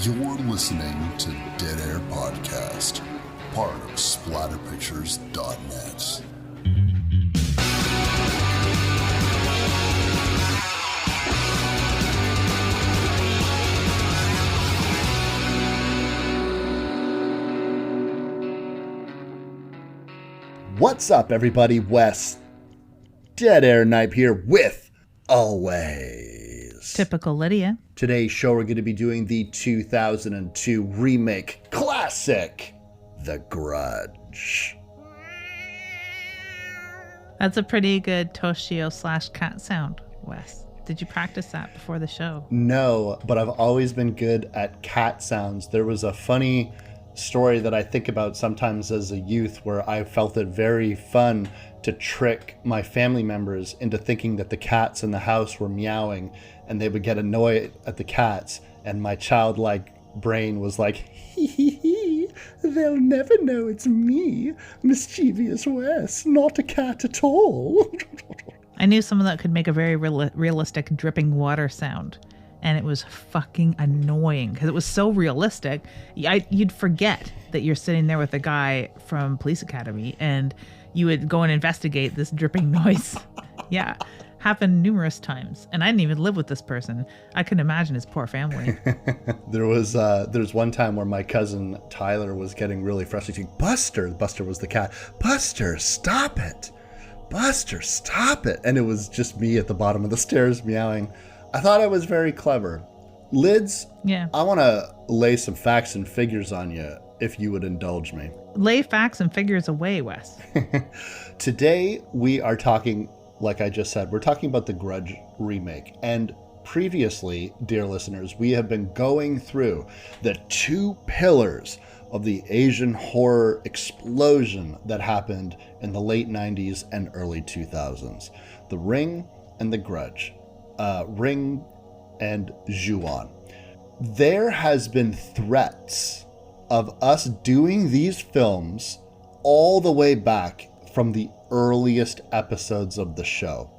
You're listening to Dead Air Podcast, part of splatterpictures.net. What's up, everybody? Wes, Dead Air Knipe here with always typical Lydia. Today's show, we're going to be doing the 2002 remake classic, The Grudge. That's a pretty good Toshio/cat sound, Wes. Did you practice that before the show? No, but I've always been good at cat sounds. There was a funny story that I think about sometimes as a youth where I felt it very fun to trick my family members into thinking that the cats in the house were meowing, and they would get annoyed at the cats, and my childlike brain was like, hee hee hee, they'll never know it's me, mischievous Wes, not a cat at all. I knew someone that could make a very realistic dripping water sound, and it was fucking annoying because it was so realistic. You'd forget that you're sitting there with a guy from Police Academy, and you would go and investigate this dripping noise. Yeah, happened numerous times, and I didn't even live with this person. I couldn't imagine his poor family. There was one time where my cousin Tyler was getting really frustrated. Buster was the cat. Buster, stop it! Buster, stop it! And it was just me at the bottom of the stairs meowing. I thought I was very clever. Lids, yeah. I want to lay some facts and figures on you, if you would indulge me. Lay facts and figures away, Wes. Today, we are talking, like I just said, we're talking about the Grudge remake. And previously, dear listeners, we have been going through the two pillars of the Asian horror explosion that happened in the late 90s and early 2000s. The Ring and the Grudge. Ring and Ju-on. There has been threats of us doing these films all the way back from the earliest episodes of the show.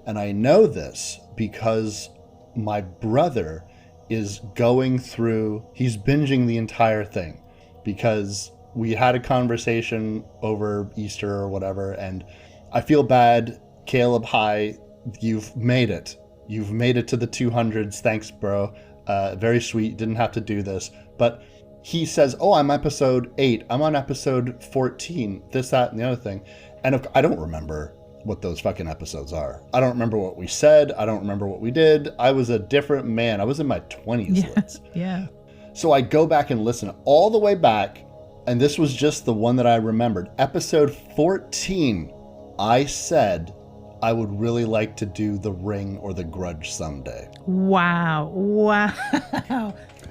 And I know this because my brother is going through, he's binging the entire thing because we had a conversation over Easter or whatever, and I feel bad. Caleb, hi, you've made it. You've made it to the 200s. Thanks, bro. Very sweet. Didn't have to do this. But he says, oh, I'm episode 8. I'm on episode 14. This, that, and the other thing. And I don't remember what those fucking episodes are. I don't remember what we said. I don't remember what we did. I was a different man. I was in my 20s. Yeah. So I go back and listen all the way back. And this was just the one that I remembered. Episode 14, I said I would really like to do The Ring or The Grudge someday. Wow.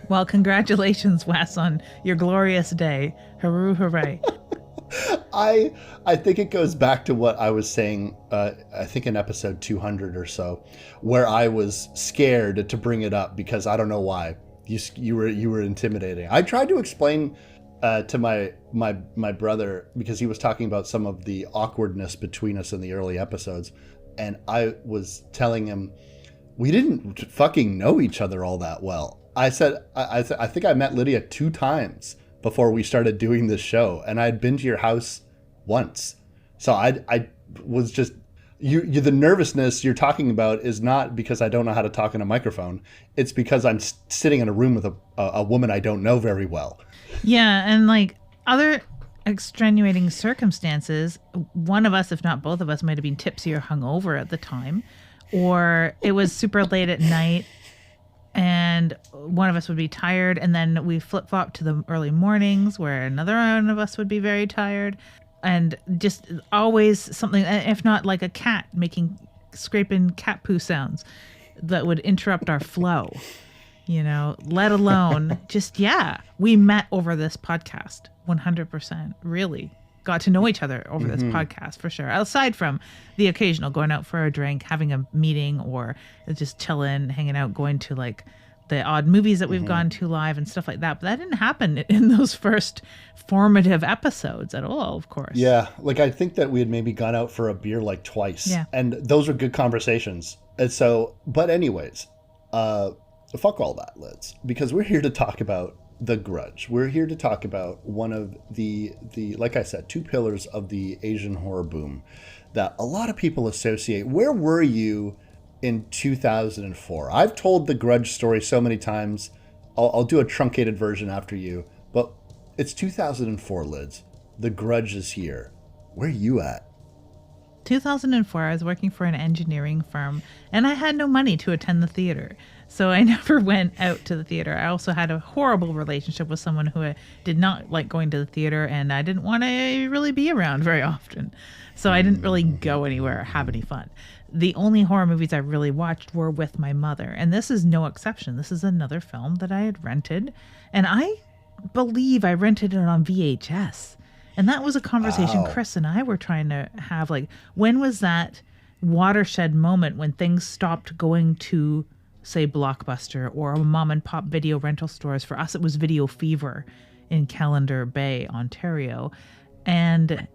Well, congratulations, Wes, on your glorious day. Hurrah, hooray. I think it goes back to what I was saying, I think in episode 200 or so, where I was scared to bring it up because I don't know why. You were intimidating. I tried to explain to my brother, because he was talking about some of the awkwardness between us in the early episodes, and I was telling him we didn't fucking know each other all that well. I said I think I met Lydia 2 times before we started doing this show, and I'd been to your house once. So I was just the nervousness you're talking about is not because I don't know how to talk in a microphone. It's because I'm sitting in a room with a woman I don't know very well. Yeah, and like other extenuating circumstances, one of us, if not both of us, might have been tipsy or hungover at the time, or it was super late at night and one of us would be tired, and then we flip-flop to the early mornings where another one of us would be very tired, and just always something, if not like a cat scraping cat poo sounds that would interrupt our flow. Let alone we met over this podcast 100%. Really got to know each other over this podcast for sure. Aside from the occasional going out for a drink, having a meeting, or just chilling, hanging out, going to like the odd movies that we've gone to live and stuff like that. But that didn't happen in those first formative episodes at all, of course. Yeah. Like I think that we had maybe gone out for a beer like twice. Yeah. And those were good conversations. And so, but anyways, fuck all that, Liz, because we're here to talk about The Grudge. We're here to talk about one of the like I said, two pillars of the Asian horror boom that a lot of people associate. Where were you in 2004? I've told the Grudge story so many times. I'll do a truncated version after you, but it's 2004, Liz. The Grudge is here. Where are you at? 2004, I was working for an engineering firm, and I had no money to attend the theater. So I never went out to the theater. I also had a horrible relationship with someone who did not like going to the theater, and I didn't want to really be around very often. So I didn't really go anywhere or have any fun. The only horror movies I really watched were with my mother, and this is no exception. This is another film that I had rented, and I believe I rented it on VHS. And that was a conversation Chris and I were trying to have, like, when was that watershed moment when things stopped going to, say, Blockbuster or mom and pop video rental stores? For us, it was Video Fever in Callender Bay, Ontario. And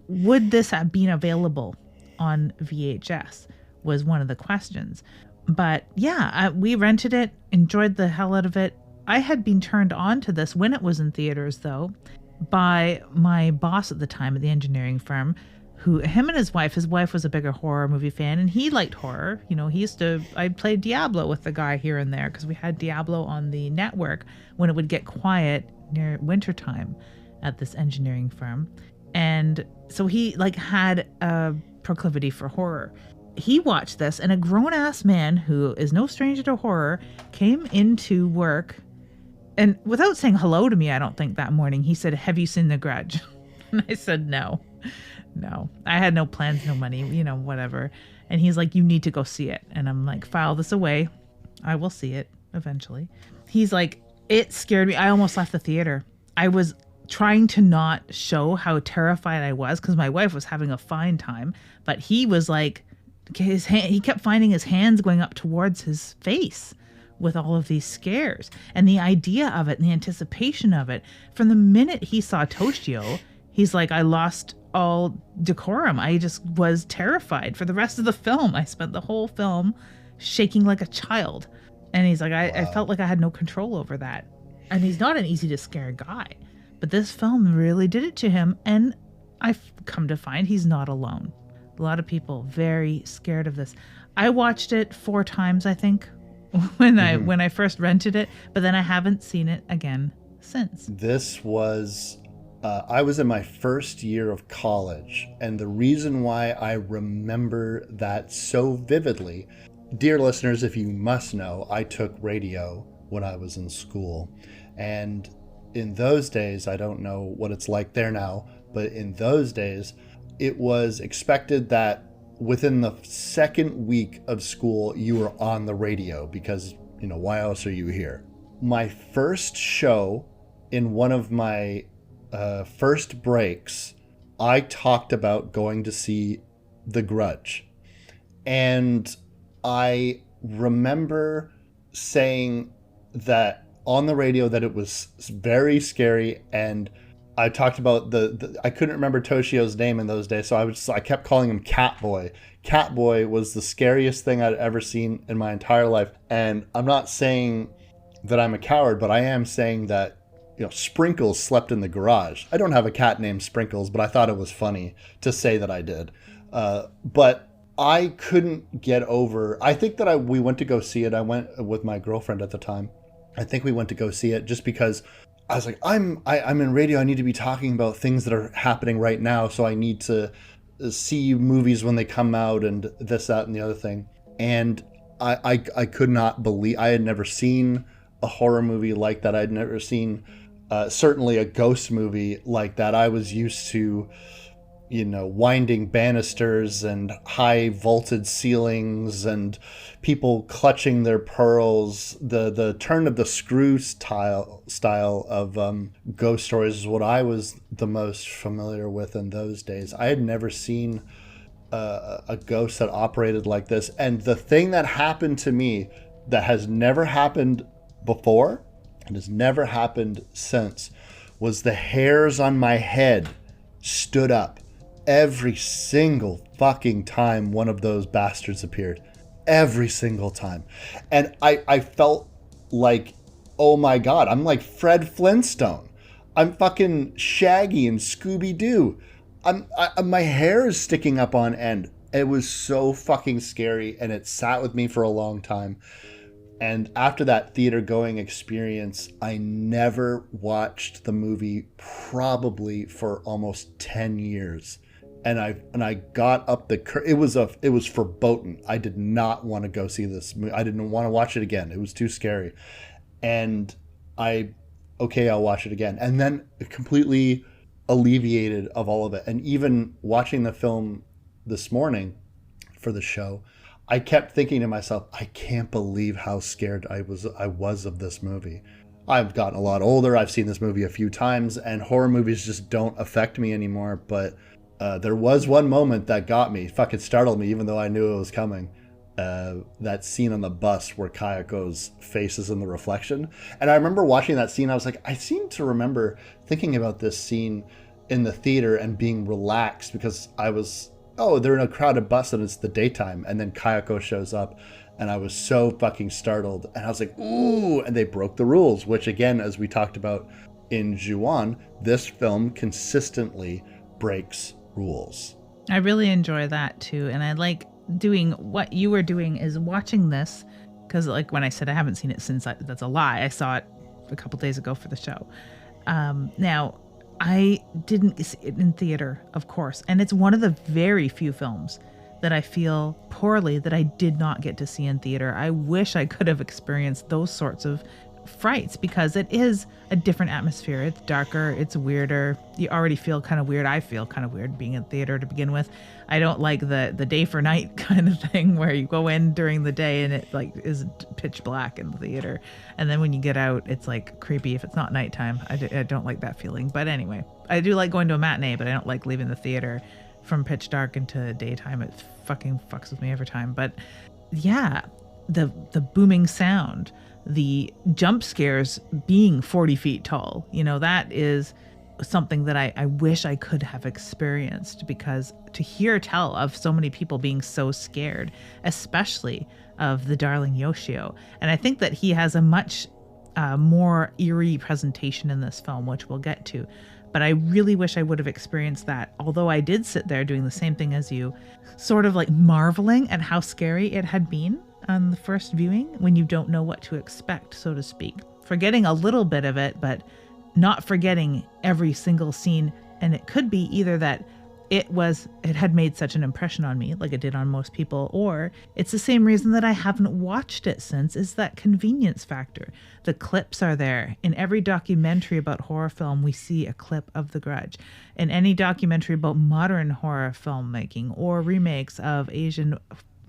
would this have been available on VHS was one of the questions. But yeah, we rented it, enjoyed the hell out of it. I had been turned on to this when it was in theaters, though, by my boss at the time at the engineering firm, him and his wife was a bigger horror movie fan, and he liked horror. You know, I played Diablo with the guy here and there because we had Diablo on the network when it would get quiet near wintertime at this engineering firm. And so he had a proclivity for horror. He watched this, and a grown-ass man who is no stranger to horror came into work. And without saying hello to me, I don't think that morning, he said, "Have you seen The Grudge?" And I said, no. I had no plans, no money, whatever. And he's like, "You need to go see it." And I'm like, "File this away. I will see it eventually." He's like, "It scared me. I almost left the theater." I was trying to not show how terrified I was because my wife was having a fine time. But he was like, he kept finding his hands going up towards his face with all of these scares, and the idea of it and the anticipation of it. From the minute he saw Toshio, he's like, "I lost all decorum. I just was terrified for the rest of the film. I spent the whole film shaking like a child." And he's like, I felt like I had no control over that. And he's not an easy to scare guy, but this film really did it to him. And I've come to find he's not alone. A lot of people very scared of this. I watched it 4 times, I think, when I first rented it, but then I haven't seen it again since. This was I was in my first year of college, and the reason why I remember that so vividly, dear listeners, if you must know, I took radio when I was in school, and in those days, I don't know what it's like there now, but in those days, it was expected that within the second week of school, you were on the radio because, why else are you here? My first show in one of my first breaks, I talked about going to see The Grudge. And I remember saying that on the radio that it was very scary, and I talked about I couldn't remember Toshio's name in those days, so I kept calling him Catboy. Catboy was the scariest thing I'd ever seen in my entire life. And I'm not saying that I'm a coward, but I am saying that, Sprinkles slept in the garage. I don't have a cat named Sprinkles, but I thought it was funny to say that I did. But I couldn't get over. I think that we went to go see it. I went with my girlfriend at the time. I think we went to go see it just because I was like, I'm in radio. I need to be talking about things that are happening right now. So I need to see movies when they come out and this, that, and the other thing. And I could not believe, I had never seen a horror movie like that. I'd never seen certainly a ghost movie like that. I was used to, winding banisters and high vaulted ceilings and people clutching their pearls. The turn of the screw style of ghost stories is what I was the most familiar with in those days. I had never seen a ghost that operated like this. And the thing that happened to me that has never happened before and has never happened since was the hairs on my head stood up every single fucking time one of those bastards appeared. Every single time. And I felt like, oh my God, I'm like Fred Flintstone. I'm fucking Shaggy and Scooby-Doo. My hair is sticking up on end. It was so fucking scary, and it sat with me for a long time. And after that theater going experience, I never watched the movie probably for almost 10 years. And I got up the it was verboten. I did not want to go see this movie. I didn't want to watch it again. It was too scary. And I'll watch it again. And then completely alleviated of all of it. And even watching the film this morning for the show, I kept thinking to myself, I can't believe how scared I was of this movie. I've gotten a lot older. I've seen this movie a few times, and horror movies just don't affect me anymore. But there was one moment that got me, fucking startled me, even though I knew it was coming. That scene on the bus where Kayako's face is in the reflection. And I remember watching that scene. I was like, I seem to remember thinking about this scene in the theater and being relaxed because I was, they're in a crowded bus and it's the daytime. And then Kayako shows up and I was so fucking startled. And I was like, ooh, and they broke the rules, which again, as we talked about in Ju-on, this film consistently breaks rules. I really enjoy that too. And I like doing what you were doing is watching this, because like when I said I haven't seen it since, that's a lie. I saw it a couple days ago for the show. Now, I didn't see it in theater, of course, and it's one of the very few films that I feel poorly that I did not get to see in theater. I wish I could have experienced those sorts of frights because it is a different atmosphere. It's darker, it's weirder. You already feel kind of weird. I feel kind of weird being in theater to begin with. I don't like the day for night kind of thing where you go in during the day and it like is pitch black in the theater, and then when you get out it's like creepy if it's not nighttime. I don't like that feeling. But anyway, I do like going to a matinee, but I don't like leaving the theater from pitch dark into daytime. It fucking fucks with me every time. But yeah, the booming sound, the jump scares being 40 feet tall, that is something that I wish I could have experienced, because to hear tell of so many people being so scared, especially of the darling Yoshio. And I think that he has a much more eerie presentation in this film, which we'll get to. But I really wish I would have experienced that. Although I did sit there doing the same thing as you, sort of like marveling at how scary it had been on the first viewing when you don't know what to expect, so to speak. Forgetting a little bit of it, but not forgetting every single scene. And it could be either that it had made such an impression on me, like it did on most people, or it's the same reason that I haven't watched it since, is that convenience factor. The clips are there. In every documentary about horror film, we see a clip of The Grudge. In any documentary about modern horror filmmaking or remakes of Asian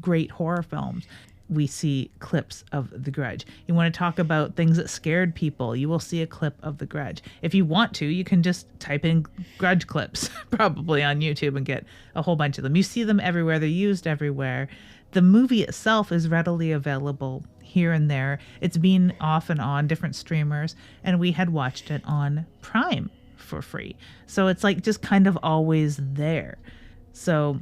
great horror films, we see clips of The Grudge. You want to talk about things that scared people, you will see a clip of The Grudge. If you want to, you can just type in Grudge clips probably on YouTube and get a whole bunch of them. You see them everywhere. They're used everywhere. The movie itself is readily available here and there. It's been off and on different streamers, and we had watched it on Prime for free. So it's like just kind of always there. So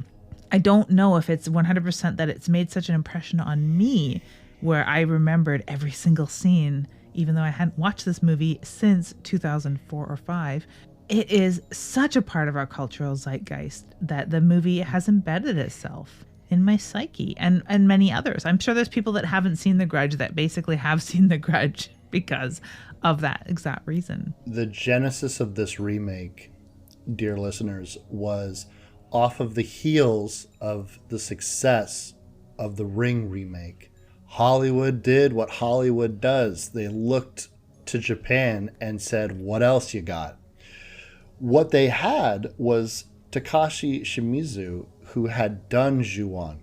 I don't know if it's 100% that it's made such an impression on me where I remembered every single scene, even though I hadn't watched this movie since 2004 or 5. It is such a part of our cultural zeitgeist that the movie has embedded itself in my psyche and many others. I'm sure there's people that haven't seen The Grudge that basically have seen The Grudge because of that exact reason. The genesis of this remake, dear listeners, was off of the heels of the success of the Ring remake. Hollywood did what Hollywood does. They looked to Japan and said, what else you got? What they had was Takashi Shimizu, who had done Ju-on,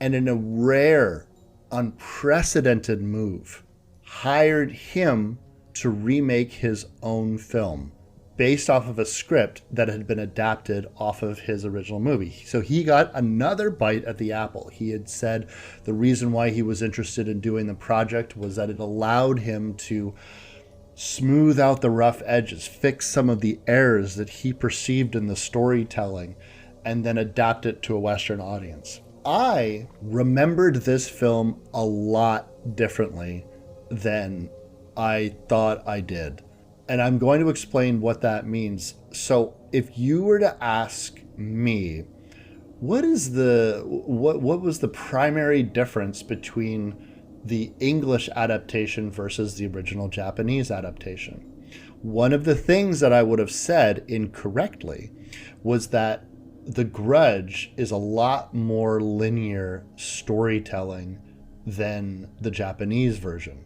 and in a rare, unprecedented move, hired him to remake his own film based off of a script that had been adapted off of his original movie. So he got another bite at the apple. He had said the reason why he was interested in doing the project was that it allowed him to smooth out the rough edges, fix some of the errors that he perceived in the storytelling, and then adapt it to a Western audience. I remembered this film a lot differently than I thought I did. And I'm going to explain what that means. So if you were to ask me, what was the primary difference between the English adaptation versus the original Japanese adaptation? One of the things that I would have said incorrectly was that The Grudge is a lot more linear storytelling than the Japanese version.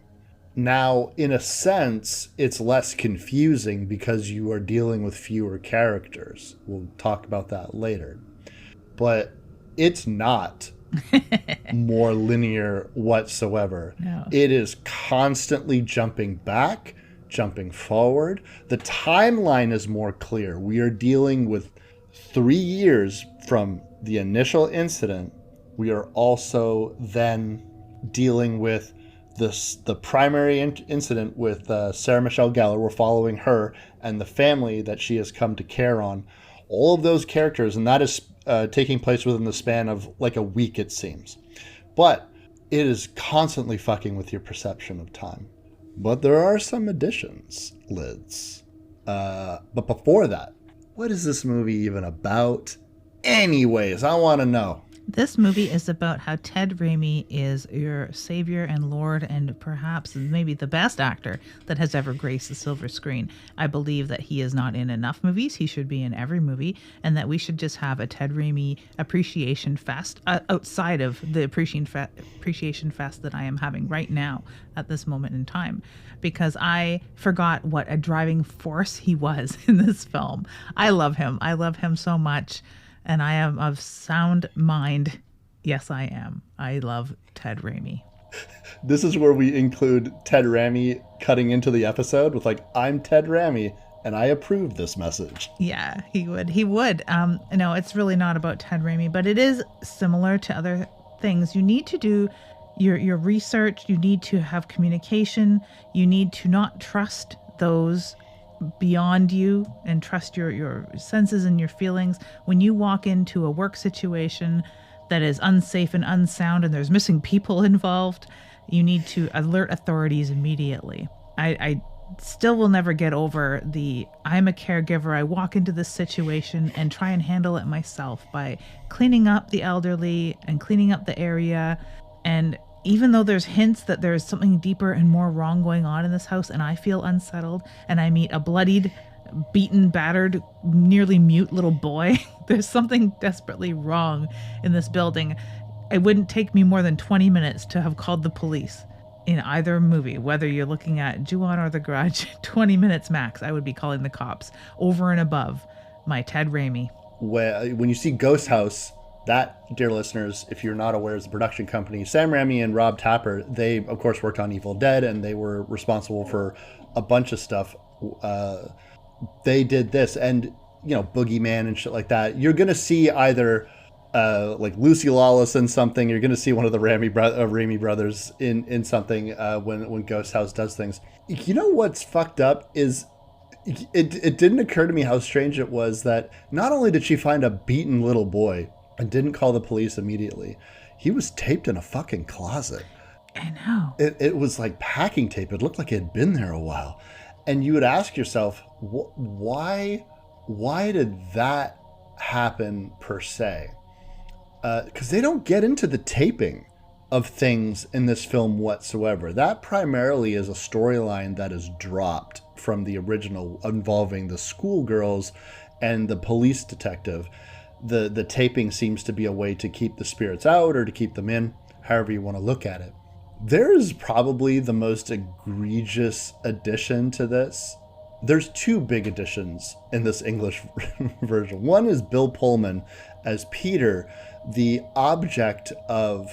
Now, in a sense, it's less confusing because you are dealing with fewer characters. We'll talk about that later. But it's not more linear whatsoever. No. It is constantly jumping back, jumping forward. The timeline is more clear. We are dealing with 3 years from the initial incident. We are also then dealing with the primary incident with Sarah Michelle Gellar. We're following her and the family that she has come to care on. All of those characters, and that is taking place within the span of like a week, it seems. But it is constantly fucking with your perception of time. But there are some additions, Lids. But before that, what is this movie even about? Anyways, I want to know. This movie is about how Ted Raimi is your savior and lord and perhaps maybe the best actor that has ever graced the silver screen. I believe that he is not in enough movies. He should be in every movie, and that we should just have a Ted Raimi appreciation fest outside of the appreciation fest that I am having right now at this moment in time, because I forgot what a driving force he was in this film. I love him. I love him so much. And I am of sound mind. Yes, I am. I love Ted Raimi. This is where we include Ted Raimi cutting into the episode with like, I'm Ted Raimi and I approve this message. Yeah, he would. He would. No, it's really not about Ted Raimi, but it is similar to other things. You need to do your research. You need to have communication. You need to not trust those beyond you and trust your senses and your feelings. When you walk into a work situation that is unsafe and unsound and there's missing people involved, you need to alert authorities immediately. I still will never get over I'm a caregiver. I walk into this situation and try and handle it myself by cleaning up the elderly and cleaning up the area. And even though there's hints that there's something deeper and more wrong going on in this house, and I feel unsettled, and I meet a bloodied, beaten, battered, nearly mute little boy, there's something desperately wrong in this building. It wouldn't take me more than 20 minutes to have called the police in either movie, whether you're looking at Ju-on or The Grudge. 20 minutes max, I would be calling the cops over and above my Ted Raimi. When you see Ghost House, that, dear listeners, if you're not aware, is the production company. Sam Raimi and Rob Tapper, they, of course, worked on Evil Dead, and they were responsible for a bunch of stuff. They did this, and, you know, Boogeyman and shit like that. You're going to see either like Lucy Lawless in something. You're going to see one of the Raimi brothers in something when Ghost House does things. You know what's fucked up is it didn't occur to me how strange it was that not only did she find a beaten little boy and didn't call the police immediately, he was taped in a fucking closet. I know. It was like packing tape. It looked like it had been there a while. And you would ask yourself, why did that happen per se? Because they don't get into the taping of things in this film whatsoever. That primarily is a storyline that is dropped from the original involving the schoolgirls and the police detective. The taping seems to be a way to keep the spirits out or to keep them in, however you want to look at it. There is probably the most egregious addition to this. There's two big additions in this English version. One is Bill Pullman as Peter, the object of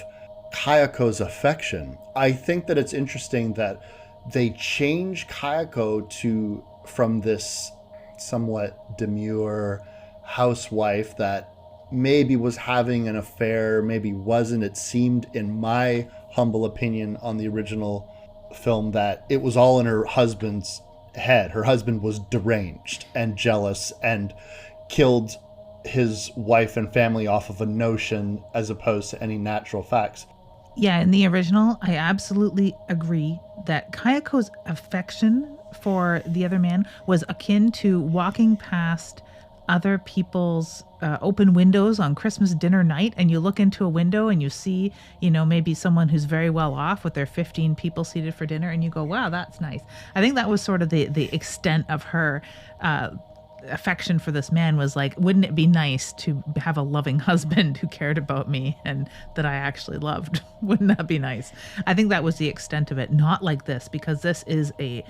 Kayako's affection. I think that it's interesting that they change Kayako from this somewhat demure housewife that maybe was having an affair, maybe wasn't. It seemed, in my humble opinion, on the original film that it was all in her husband's head. Her husband was deranged and jealous and killed his wife and family off of a notion as opposed to any natural facts. Yeah, in the original, I absolutely agree that Kayako's affection for the other man was akin to walking past other people's open windows on Christmas dinner night, and you look into a window and you see, maybe someone who's very well off with their 15 people seated for dinner, and you go, wow, that's nice. I think that was sort of the extent of her affection for this man, was like, wouldn't it be nice to have a loving husband who cared about me and that I actually loved? Wouldn't that be nice? I think that was the extent of it. Not like this, because this is a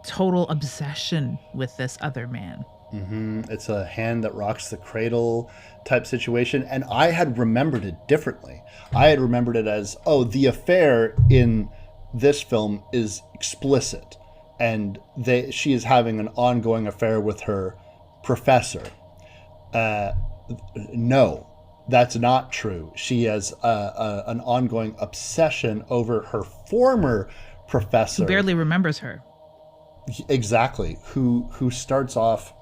total obsession with this other man. It's a hand that rocks the cradle type situation. And I had remembered it differently. I had remembered it as, the affair in this film is explicit. And she is having an ongoing affair with her professor. No, that's not true. She has an ongoing obsession over her former professor. Who barely remembers her. Exactly. Who starts off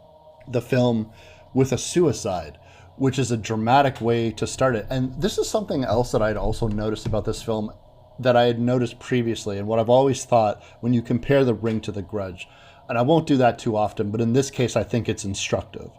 the film with a suicide, which is a dramatic way to start it. And this is something else that I'd also noticed about this film that I had noticed previously, and what I've always thought when you compare The Ring to The Grudge, and I won't do that too often, but in this case I think it's instructive,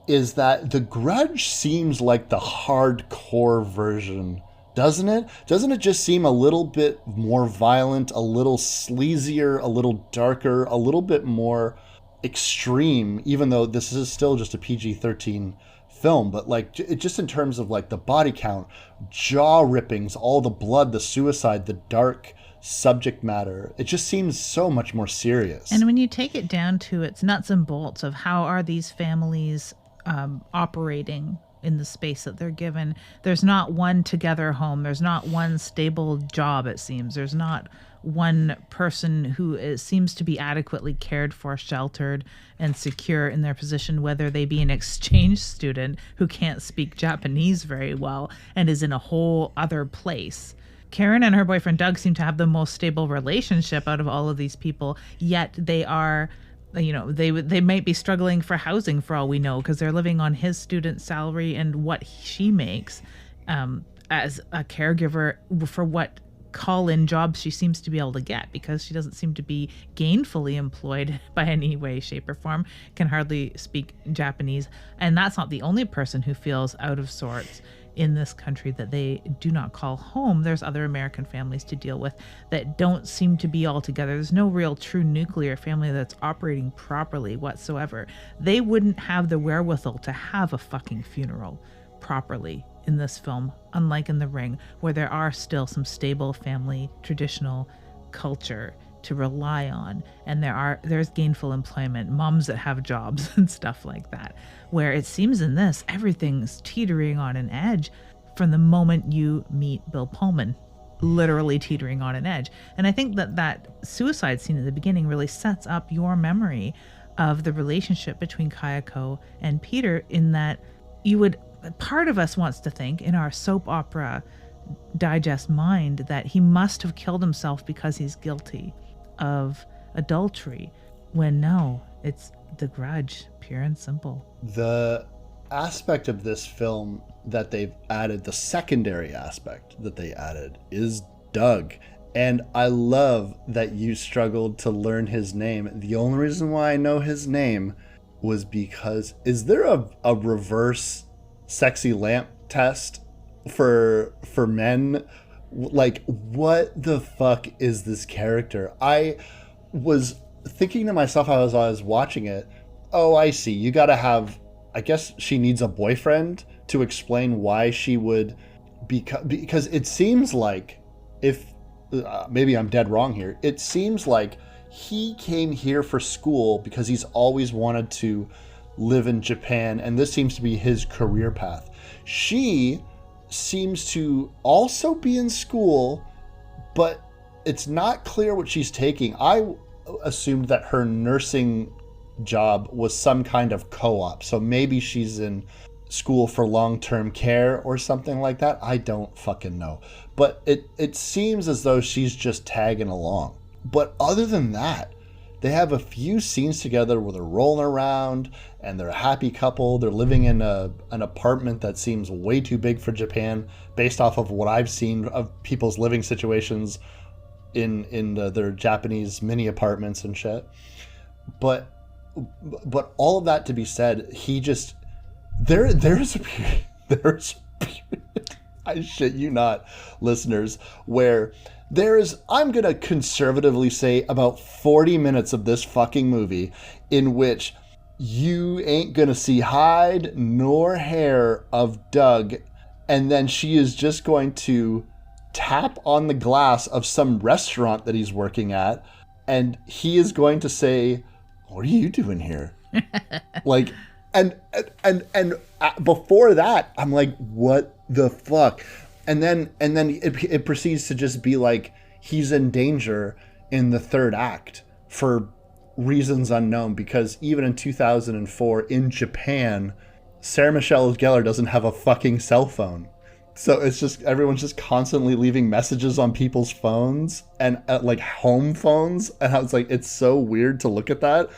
is that The Grudge seems like the hardcore version, doesn't it? Doesn't it just seem a little bit more violent, a little sleazier, a little darker, a little bit more extreme, even though this is still just a PG-13 film, but like just in terms of like the body count, jaw rippings, all the blood, the suicide, the dark subject matter, it just seems so much more serious. And when you take it down to its nuts and bolts of how are these families operating in the space that they're given, there's not one together home, there's not one stable job, it seems, there's not one person who seems to be adequately cared for, sheltered, and secure in their position, whether they be an exchange student who can't speak Japanese very well and is in a whole other place. Karen and her boyfriend Doug seem to have the most stable relationship out of all of these people, yet they are, they might be struggling for housing for all we know, because they're living on his student salary and what she makes as a caregiver for what call-in jobs she seems to be able to get, because she doesn't seem to be gainfully employed by any way, shape, or form, can hardly speak Japanese. And that's not the only person who feels out of sorts in this country that they do not call home. There's other American families to deal with that don't seem to be all together. There's no real true nuclear family that's operating properly whatsoever. They wouldn't have the wherewithal to have a fucking funeral properly in this film, unlike in The Ring, where there are still some stable family traditional culture to rely on, and there's gainful employment, moms that have jobs and stuff like that, where it seems in this everything's teetering on an edge from the moment you meet Bill Pullman, literally teetering on an edge. And I think that suicide scene at the beginning really sets up your memory of the relationship between Kayako and Peter, in that part of us wants to think in our soap opera digest mind that he must have killed himself because he's guilty of adultery, when no, it's The Grudge, pure and simple. The aspect of this film that they've added, the secondary aspect that they added, is Doug. And I love that you struggled to learn his name. The only reason why I know his name was because, is there a reverse sexy lamp test for men? Like, what the fuck is this character? I was thinking to myself as I was watching it, oh, I see, you gotta have, I guess she needs a boyfriend to explain why she would, because it seems like, if maybe I'm dead wrong here, it seems like he came here for school because he's always wanted to live in Japan, and this seems to be his career path. She seems to also be in school, but it's not clear what she's taking. I assumed that her nursing job was some kind of co-op, so maybe she's in school for long-term care or something like that. I don't fucking know, but it seems as though she's just tagging along. But other than that, They have a few scenes together where they're rolling around and they're a happy couple. They're living in an apartment that seems way too big for Japan based off of what I've seen of people's living situations in their Japanese mini apartments and shit. But all of that to be said, he just there's a period, I shit you not, listeners, where there's, I'm gonna conservatively say, about 40 minutes of this fucking movie in which you ain't gonna see hide nor hair of Doug, and then she is just going to tap on the glass of some restaurant that he's working at, and he is going to say, "What are you doing here?" Like, and before that, I'm like, what the fuck? And then it proceeds to just be like he's in danger in the third act for reasons unknown, because even in 2004 in Japan, Sarah Michelle Gellar doesn't have a fucking cell phone. So it's just, everyone's just constantly leaving messages on people's phones and like home phones. And I was like, it's so weird to look at that.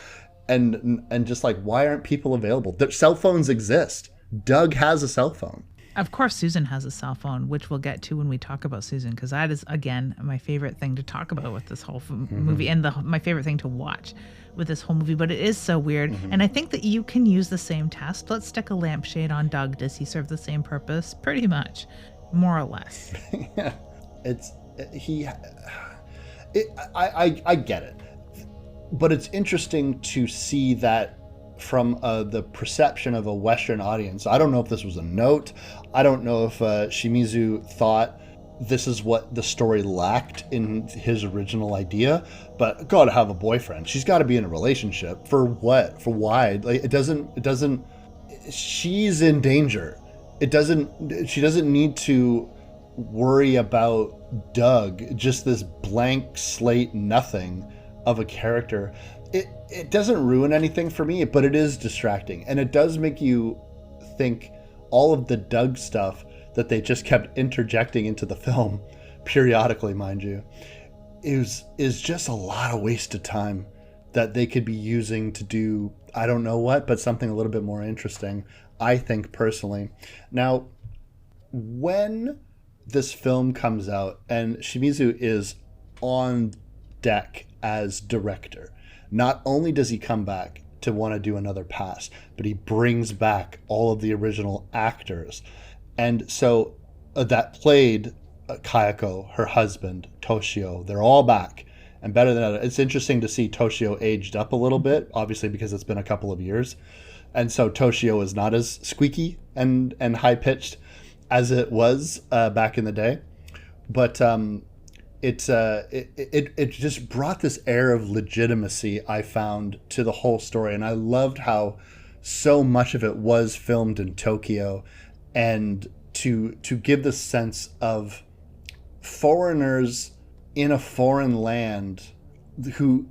And just like, why aren't people available? Their cell phones exist. Doug has a cell phone. Of course, Susan has a cell phone, which we'll get to when we talk about Susan, because that is, again, my favorite thing to talk about with this whole movie, and my favorite thing to watch with this whole movie. But it is so weird. And I think that you can use the same test. Let's stick a lampshade on Doug. Does he serve the same purpose? Pretty much, more or less. Yeah, I get it. But it's interesting to see that from the perception of a Western audience. I don't know if this was a note. I don't know if Shimizu thought this is what the story lacked in his original idea, but gotta have a boyfriend. She's got to be in a relationship. For what? For why? Like, it doesn't, she's in danger. She doesn't need to worry about Doug, just this blank slate nothing of a character. It doesn't ruin anything for me, but it is distracting, and it does make you think all of the Doug stuff that they just kept interjecting into the film periodically, mind you, is just a lot of wasted time that they could be using to do I don't know what, but something a little bit more interesting, I think, personally. Now, when this film comes out and Shimizu is on deck as director, not only does he come back to want to do another pass, but he brings back all of the original actors. And so that played Kayako, her husband, Toshio, they're all back. And better than that, it's interesting to see Toshio aged up a little bit, obviously because it's been a couple of years. And so Toshio is not as squeaky and high-pitched as it was back in the day. But it just brought this air of legitimacy, I found, to the whole story. And I loved how so much of it was filmed in Tokyo, and to give the sense of foreigners in a foreign land who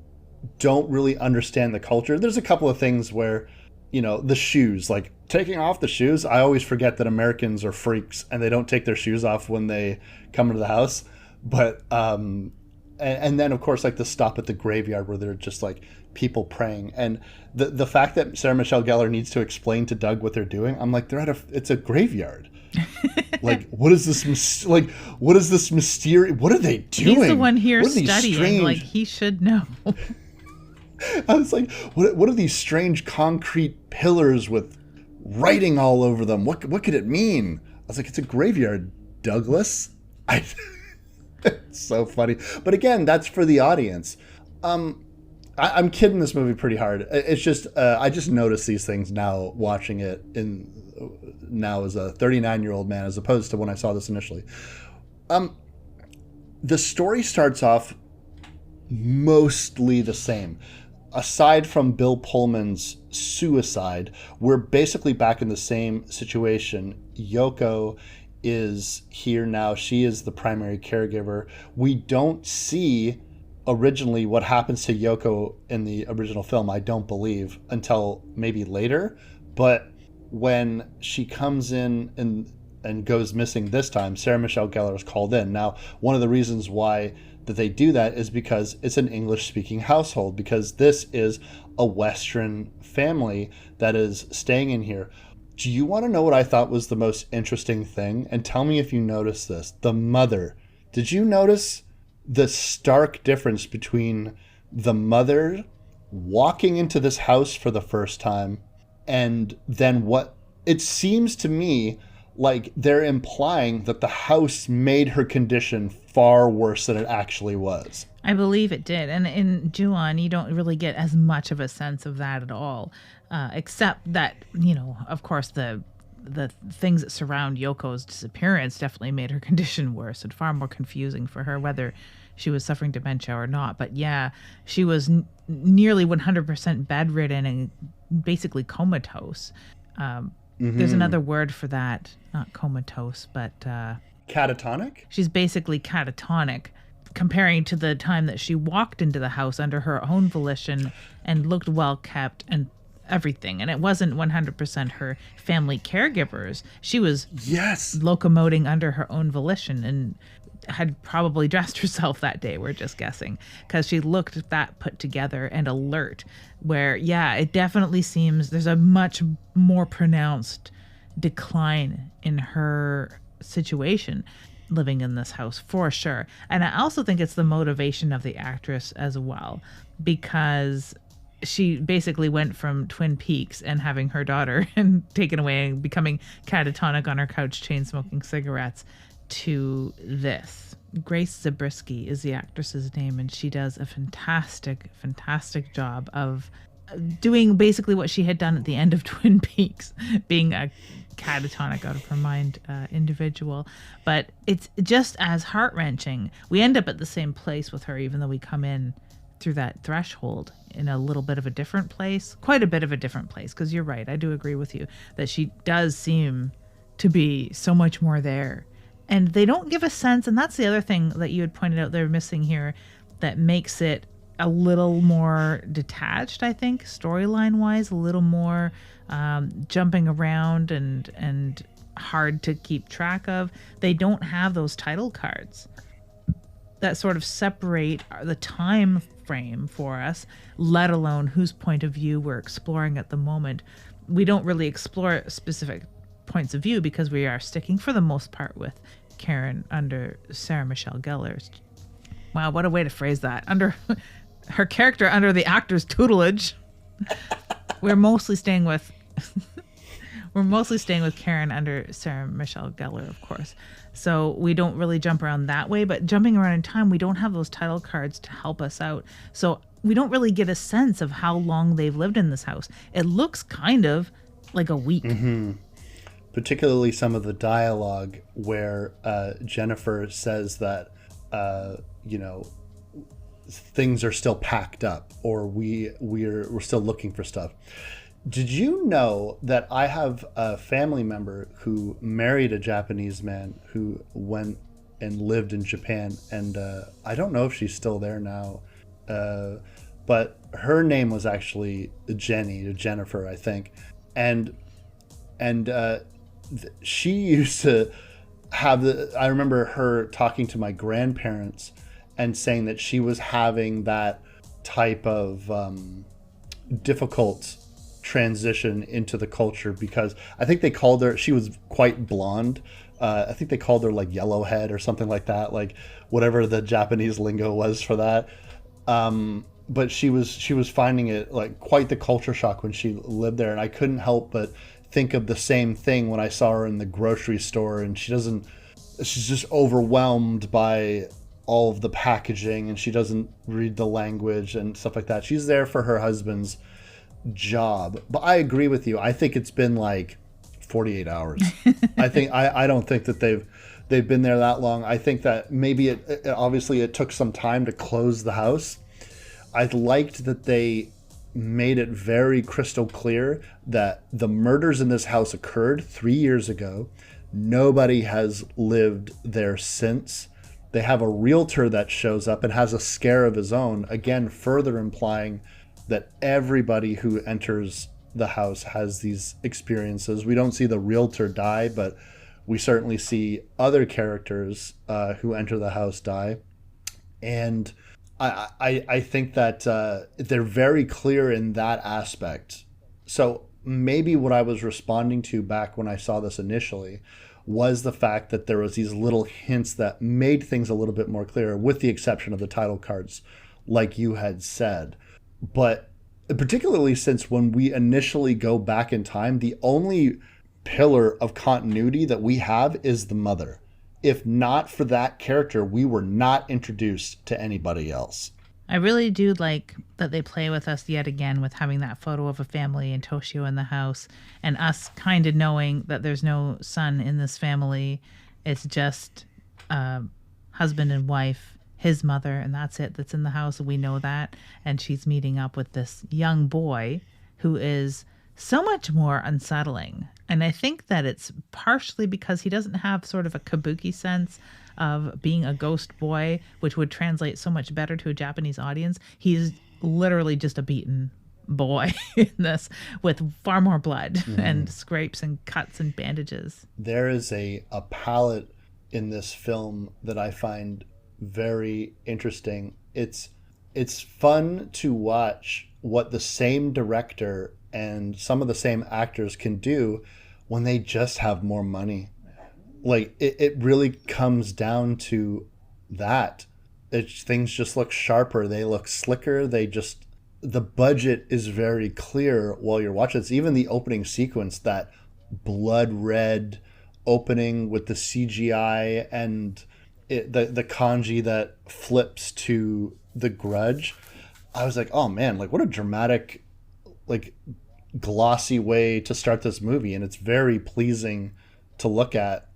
don't really understand the culture. There's a couple of things where, you know, the shoes, like taking off the shoes. I always forget that Americans are freaks and they don't take their shoes off when they come into the house. But and then of course, like the stop at the graveyard where they're just like people praying, and the fact that Sarah Michelle Gellar needs to explain to Doug what they're doing. I'm like, it's a graveyard. Like, what is this mysterious? What are they doing? He's the one here studying. Like, he should know. I was like, what are these strange concrete pillars with writing all over them? What could it mean? I was like, it's a graveyard, Douglas. It's so funny. But again, that's for the audience. I'm kidding this movie pretty hard. It's just I just noticed these things now watching it now as a 39-year-old man, as opposed to when I saw this initially. The story starts off mostly the same. Aside from Bill Pullman's suicide, we're basically back in the same situation. Yoko is here now. She is the primary caregiver. We don't see originally what happens to Yoko in the original film, I don't believe, until maybe later. But when she comes in and goes missing this time, Sarah Michelle Gellar is called in. Now, one of the reasons why that they do that is because it's an English-speaking household, because this is a Western family that is staying in here. Do you want to know what I thought was the most interesting thing? And tell me if you noticed this. The mother. Did you notice the stark difference between the mother walking into this house for the first time and then what it seems to me like they're implying that the house made her condition far worse than it actually was? I believe it did. And in Ju-on, you don't really get as much of a sense of that at all, except that, of course, the things that surround Yoko's disappearance definitely made her condition worse and far more confusing for her, whether she was suffering dementia or not. But yeah, she was nearly 100% bedridden and basically comatose. There's another word for that, not comatose, but... catatonic? She's basically catatonic, comparing to the time that she walked into the house under her own volition and looked well kept and everything. And it wasn't 100% her family caregivers. She was locomoting under her own volition and had probably dressed herself that day, we're just guessing, because she looked that put together and alert, where, yeah, it definitely seems there's a much more pronounced decline in her situation living in this house, for sure. And I also think it's the motivation of the actress as well, because she basically went from Twin Peaks and having her daughter and taken away and becoming catatonic on her couch, chain smoking cigarettes, to this. Grace Zabriskie is the actress's name, and she does a fantastic, fantastic job of doing basically what she had done at the end of Twin Peaks, being a catatonic, out of her mind individual. But it's just as heart-wrenching. We end up at the same place with her, even though we come in through that threshold in a little bit of a different place, quite a bit of a different place, because you're right, I do agree with you that she does seem to be so much more there. And they don't give a sense, and that's the other thing that you had pointed out they're missing here that makes it a little more detached, I think, storyline-wise, a little more jumping around and hard to keep track of. They don't have those title cards that sort of separate the time frame for us, let alone whose point of view we're exploring at the moment. We don't really explore specific points of view because we are sticking, for the most part, with Karen under Sarah Michelle Gellar's. Wow, what a way to phrase that. Under her character under the actor's tutelage. We're mostly staying with Karen under Sarah Michelle Gellar, of course. So we don't really jump around that way, but jumping around in time, we don't have those title cards to help us out. So we don't really get a sense of how long they've lived in this house. It looks kind of like a week. Mm-hmm. Particularly some of the dialogue where Jennifer says that, things are still packed up, or we're still looking for stuff. Did you know that I have a family member who married a Japanese man who went and lived in Japan, and I don't know if she's still there now, but her name was actually Jennifer, I think, and she used to have I remember her talking to my grandparents and saying that she was having that type of difficult transition into the culture, because I think they called her, she was quite blonde. I think they called her like yellowhead or something like that, like whatever the Japanese lingo was for that. But she was finding it like quite the culture shock when she lived there. And I couldn't help but think of the same thing when I saw her in the grocery store, and she's just overwhelmed by all of the packaging, and she doesn't read the language and stuff like that. She's there for her husband's job. But I agree with you. I think it's been like 48 hours. I don't think that they've been there that long. I think that maybe it obviously it took some time to close the house. I liked that they made it very crystal clear that the murders in this house occurred 3 years ago. Nobody has lived there since. They have a realtor that shows up and has a scare of his own, again further implying that everybody who enters the house has these experiences. We don't see the realtor die, but we certainly see other characters who enter the house die. And I think that they're very clear in that aspect. So maybe what I was responding to back when I saw this initially was the fact that there was these little hints that made things a little bit more clear, with the exception of the title cards, like you had said. But particularly since when we initially go back in time, the only pillar of continuity that we have is the mother. If not for that character, we were not introduced to anybody else. I really do like that they play with us yet again with having that photo of a family and Toshio in the house, and us kind of knowing that there's no son in this family. It's just husband and wife, his mother, and that's it that's in the house. We know that. And she's meeting up with this young boy who is so much more unsettling. And I think that it's partially because he doesn't have sort of a kabuki sense of being a ghost boy, which would translate so much better to a Japanese audience. He's literally just a beaten boy in this, with far more blood and scrapes and cuts and bandages. There is a palette in this film that I find very interesting. It's fun to watch what the same director and some of the same actors can do when they just have more money. Like, it really comes down to that. Things just look sharper. They look slicker. The budget is very clear while you're watching. It's even the opening sequence, that blood red opening with the CGI and the kanji that flips to the Grudge. I was like, oh man, like what a dramatic, like glossy way to start this movie, and it's very pleasing to look at.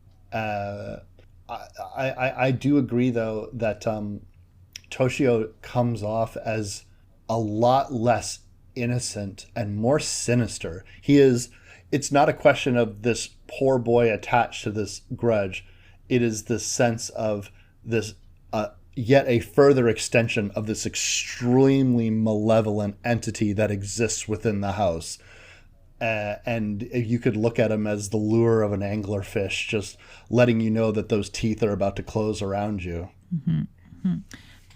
I do agree though that Toshio comes off as a lot less innocent and more sinister. It's not a question of this poor boy attached to this grudge. It is this sense of this yet a further extension of this extremely malevolent entity that exists within the house. And you could look at him as the lure of an anglerfish, just letting you know that those teeth are about to close around you. Mm-hmm. Mm-hmm.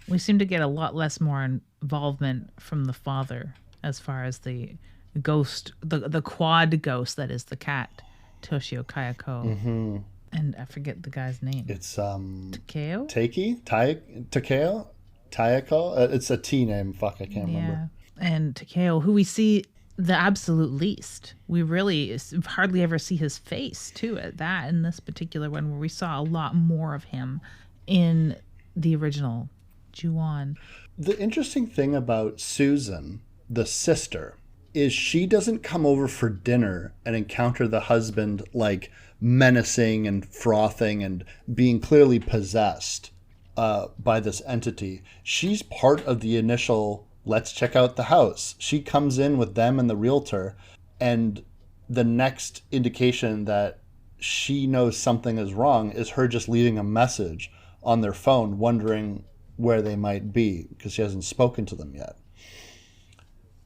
We seem to get a lot less more involvement from the father as far as the ghost, the quad ghost that is the cat, Toshio Kayako. Mm-hmm. And I forget the guy's name. It's Takeo? Takeo? Kayako? It's a T name. Fuck, I can't remember. And Takeo, who we see the absolute least. We really hardly ever see his face, too, at that in this particular one, where we saw a lot more of him in the original Ju-on. The interesting thing about Susan, the sister, is she doesn't come over for dinner and encounter the husband like menacing and frothing and being clearly possessed by this entity. She's part of the initial let's check out the house. She comes in with them and the realtor, and the next indication that she knows something is wrong is her just leaving a message on their phone wondering where they might be because she hasn't spoken to them yet,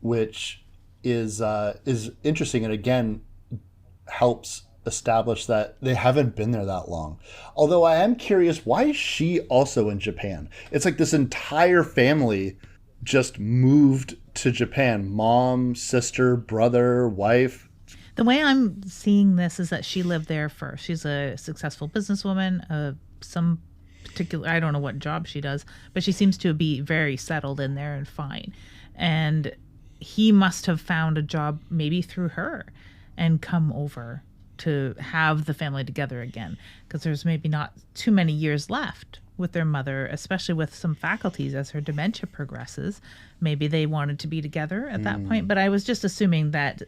which is interesting, and again helps establish that they haven't been there that long. Although I am curious, why is she also in Japan? It's like this entire family just moved to Japan. Mom, sister, brother, wife. The way I'm seeing this is that she lived there first. She's a successful businesswoman, some particular, I don't know what job she does, but she seems to be very settled in there and fine. And he must have found a job maybe through her and come over to have the family together again, because there's maybe not too many years left with their mother, especially with some faculties as her dementia progresses. Maybe they wanted to be together at that point, but I was just assuming that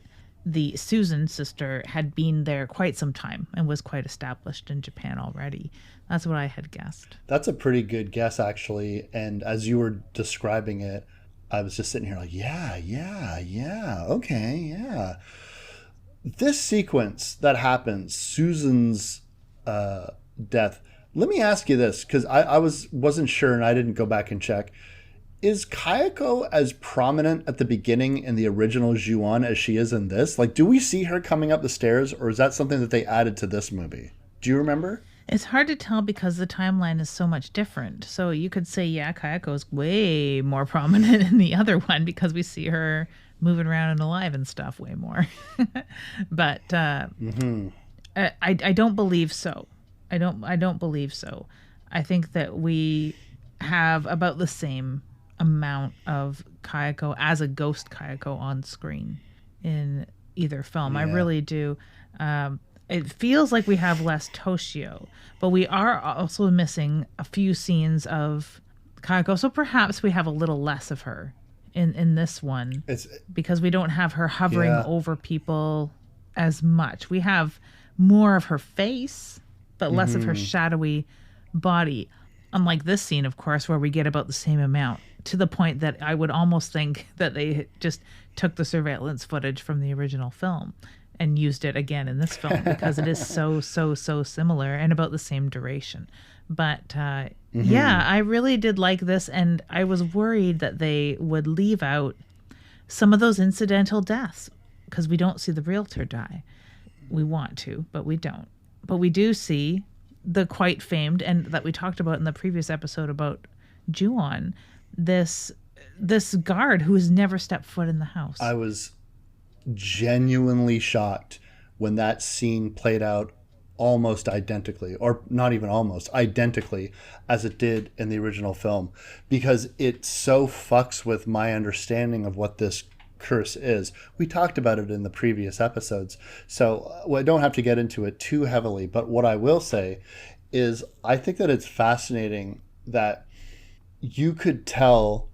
the Susan sister had been there quite some time and was quite established in Japan already. That's what I had guessed. That's a pretty good guess, actually. And as you were describing it, I was just sitting here like, yeah, okay, yeah. This sequence that happens, Susan's death, let me ask you this, because I wasn't sure and I didn't go back and check. Is Kayako as prominent at the beginning in the original Ju-on as she is in this? Like, do we see her coming up the stairs, or is that something that they added to this movie? Do you remember? It's hard to tell because the timeline is so much different. So you could say, yeah, Kayako is way more prominent in the other one because we see her moving around and alive and stuff way more. But I don't believe so. I don't believe so. I think that we have about the same amount of Kayako as a ghost Kayako on screen in either film. I Yeah. really do. It feels like we have less Toshio, but we are also missing a few scenes of Kayako. So perhaps we have a little less of her in this one It's because we don't have her hovering Yeah. over people as much. We have more of her face, but less of her shadowy body. Unlike this scene, of course, where we get about the same amount, to the point that I would almost think that they just took the surveillance footage from the original film and used it again in this film because it is so similar and about the same duration. But yeah, I really did like this, and I was worried that they would leave out some of those incidental deaths because we don't see the realtor die. We want to, but we don't. But we do see the quite famed, and that we talked about in the previous episode about Ju-on, this guard who has never stepped foot in the house. I was genuinely shocked when that scene played out almost identically, or not even almost identically, as it did in the original film, because it so fucks with my understanding of what this curse is. We talked about it in the previous episodes, so I don't have to get into it too heavily, but what I will say is I think that it's fascinating that you could tell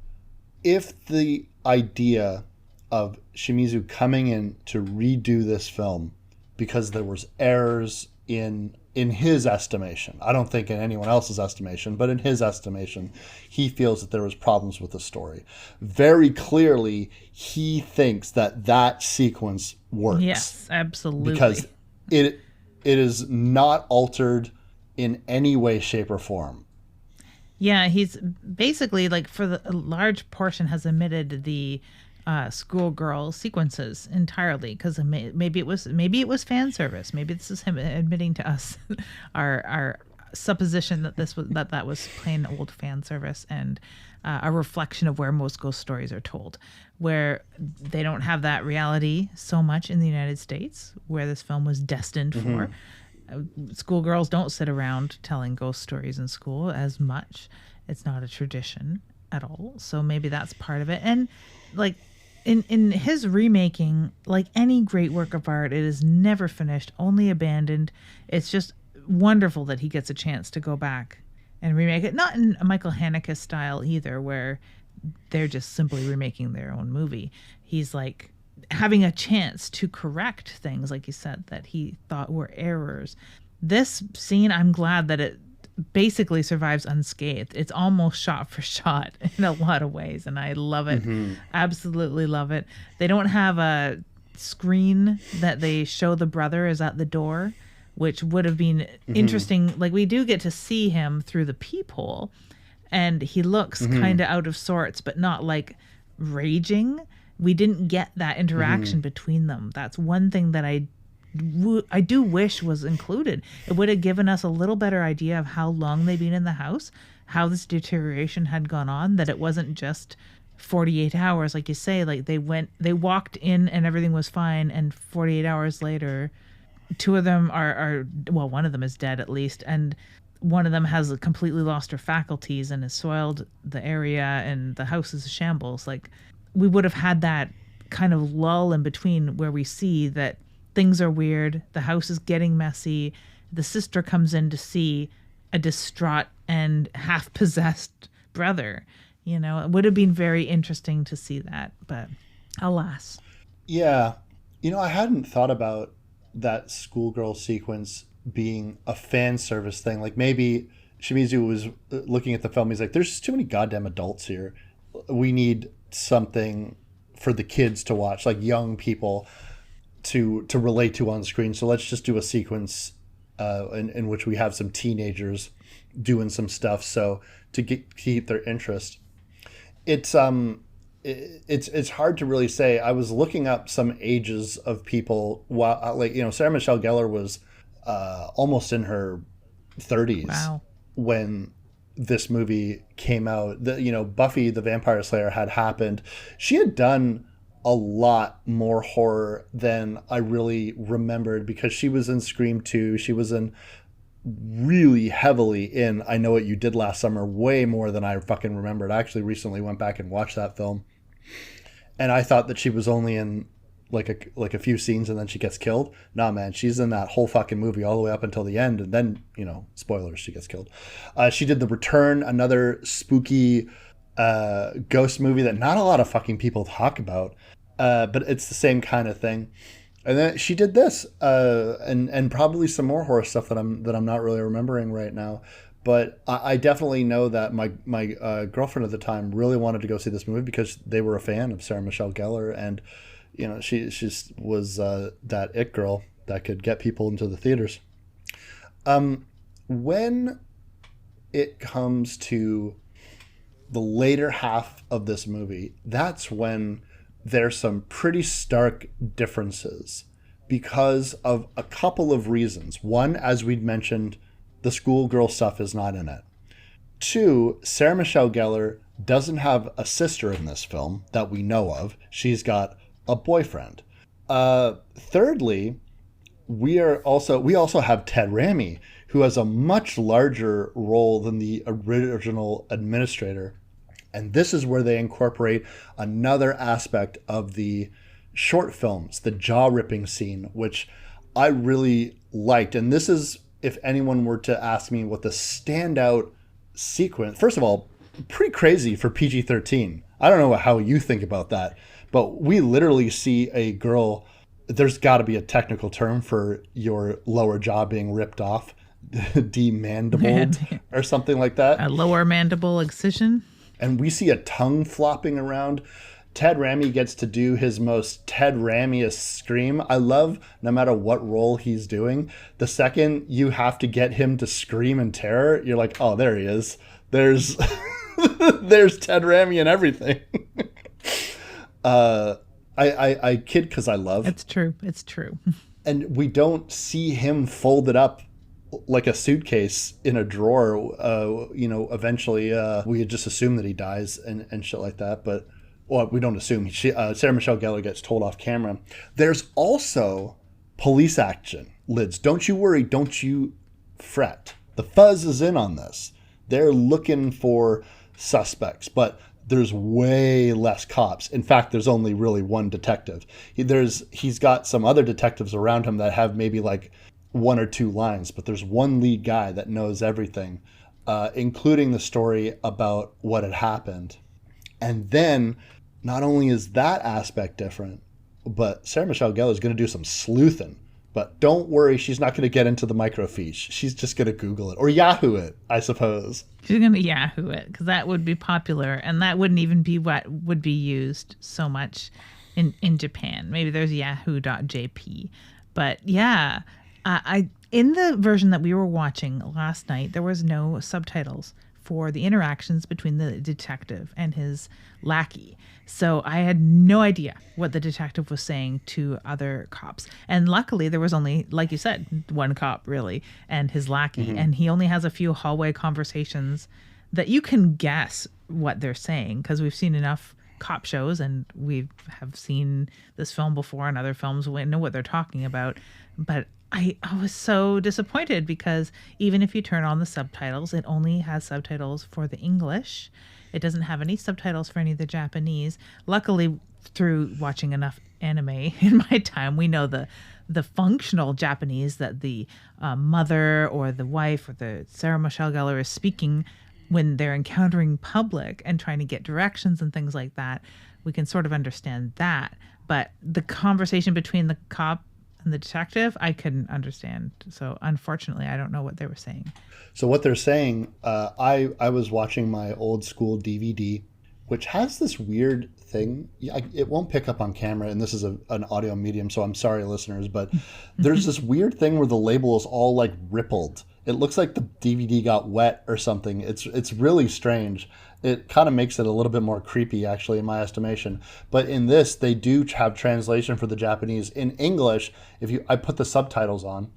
if the idea of Shimizu coming in to redo this film because there was errors in his estimation. I don't think in anyone else's estimation, but in his estimation, he feels that there was problems with the story. Very clearly, he thinks that that sequence works. Yes, absolutely. Because it is not altered in any way, shape, or form. Yeah, he's basically, like, for the a large portion has omitted the schoolgirl sequences entirely because maybe it was fan service. Maybe this is him admitting to us our supposition that that was plain old fan service and a reflection of where most ghost stories are told, where they don't have that reality so much in the United States, where this film was destined for. Schoolgirls don't sit around telling ghost stories in school as much. It's not a tradition at all. So maybe that's part of it. And like in his remaking, like any great work of art, it is never finished, only abandoned. It's just wonderful that he gets a chance to go back and remake it. Not in a Michael Haneke style either, where they're just simply remaking their own movie. He's like having a chance to correct things, like you said, that he thought were errors. This scene, I'm glad that it basically survives unscathed. It's almost shot for shot in a lot of ways, and I love it. Absolutely love it. They don't have a screen that they show the brother is at the door, which would have been interesting. Like, we do get to see him through the peephole, and he looks kind of out of sorts, but not like raging. We didn't get that interaction between them. That's one thing that I do wish was included. It would have given us a little better idea of how long they'd been in the house, how this deterioration had gone on, that it wasn't just 48 hours, like you say. Like, they walked in and everything was fine, and 48 hours later, two of them are well, one of them is dead at least, and one of them has completely lost her faculties and has soiled the area, and the house is a shambles. Like, we would have had that kind of lull in between where we see that things are weird, the house is getting messy, the sister comes in to see a distraught and half-possessed brother. You know, it would have been very interesting to see that, but alas. Yeah. You know, I hadn't thought about that schoolgirl sequence being a fan service thing. Like, maybe Shimizu was looking at the film, he's like, there's just too many goddamn adults here. We need something for the kids to watch, like young people to relate to on screen. So let's just do a sequence in which we have some teenagers doing some stuff, so to keep their interest. It's hard to really say. I was looking up some ages of people while, like, you know, Sarah Michelle Gellar was almost in her 30s Wow. when this movie came out. Buffy the Vampire Slayer had happened. She had done a lot more horror than I really remembered, because she was in Scream 2. She was in really heavily in I Know What You Did Last Summer, way more than I fucking remembered. I actually recently went back and watched that film, and I thought that she was only in like a few scenes and then she gets killed. Nah, man, she's in that whole fucking movie all the way up until the end, and then, spoilers, she gets killed. She did The Return, another spooky ghost movie that not a lot of fucking people talk about, but it's the same kind of thing. And then she did this, and probably some more horror stuff that I'm not really remembering right now. But I definitely know that my girlfriend at the time really wanted to go see this movie because they were a fan of Sarah Michelle Gellar, and she just was that it girl that could get people into the theaters. When it comes to the later half of this movie, that's when there's some pretty stark differences because of a couple of reasons. One, as we'd mentioned, the schoolgirl stuff is not in it. Two, Sarah Michelle Gellar doesn't have a sister in this film that we know of. She's got a boyfriend. Thirdly, we also have Ted Raimi, who has a much larger role than the original administrator. And this is where they incorporate another aspect of the short films, the jaw-ripping scene, which I really liked. And this is, if anyone were to ask me what the standout sequence, first of all, pretty crazy for PG-13. I don't know how you think about that, but we literally see a girl, there's got to be a technical term for your lower jaw being ripped off, demandibled or something like that. A lower mandible excision. And we see a tongue flopping around. Ted Raimi gets to do his most Ted Raimi-esque scream. I love, no matter what role he's doing, the second you have to get him to scream in terror, you're like, oh, there he is. There's there's Ted Raimi and everything. I kid because I love. It's true. It's true. And we don't see him folded up like a suitcase in a drawer. Eventually we just assume that he dies and shit like that. But, well, we don't assume. Sarah Michelle Gellar gets told off camera. There's also police action. Lids, don't you worry. Don't you fret. The fuzz is in on this. They're looking for suspects, but there's way less cops. In fact, there's only really one detective. He's got some other detectives around him that have maybe like one or two lines, but there's one lead guy that knows everything, including the story about what had happened. And then not only is that aspect different, but Sarah Michelle Gellar is going to do some sleuthing. But don't worry, she's not going to get into the microfiche. She's just going to Google it or Yahoo it, I suppose. She's going to Yahoo it because that would be popular, and that wouldn't even be what would be used so much in Japan. Maybe there's yahoo.jp. But yeah, in the version that we were watching last night, there was no subtitles for the interactions between the detective and his lackey. So I had no idea what the detective was saying to other cops. And luckily there was only, like you said, one cop really, and his lackey. Mm-hmm. And he only has a few hallway conversations that you can guess what they're saying, because we've seen enough cop shows and we have seen this film before and other films. We know what they're talking about. But I was so disappointed because even if you turn on the subtitles, it only has subtitles for the English. It doesn't have any subtitles for any of the Japanese. Luckily, through watching enough anime in my time, we know the functional Japanese that the mother or the wife or the Sarah Michelle Gellar is speaking when they're encountering public and trying to get directions and things like that. We can sort of understand that. But the conversation between the cop and the detective, I couldn't understand. So unfortunately, I don't know what they were saying. So what they're saying, I was watching my old school DVD, which has this weird thing. It won't pick up on camera, and this is an audio medium, so I'm sorry, listeners, but there's this weird thing where the label is all like rippled. It looks like the DVD got wet or something. It's really strange. It kind of makes it a little bit more creepy, actually, in my estimation. But in this, they do have translation for the Japanese. In English, I put the subtitles on,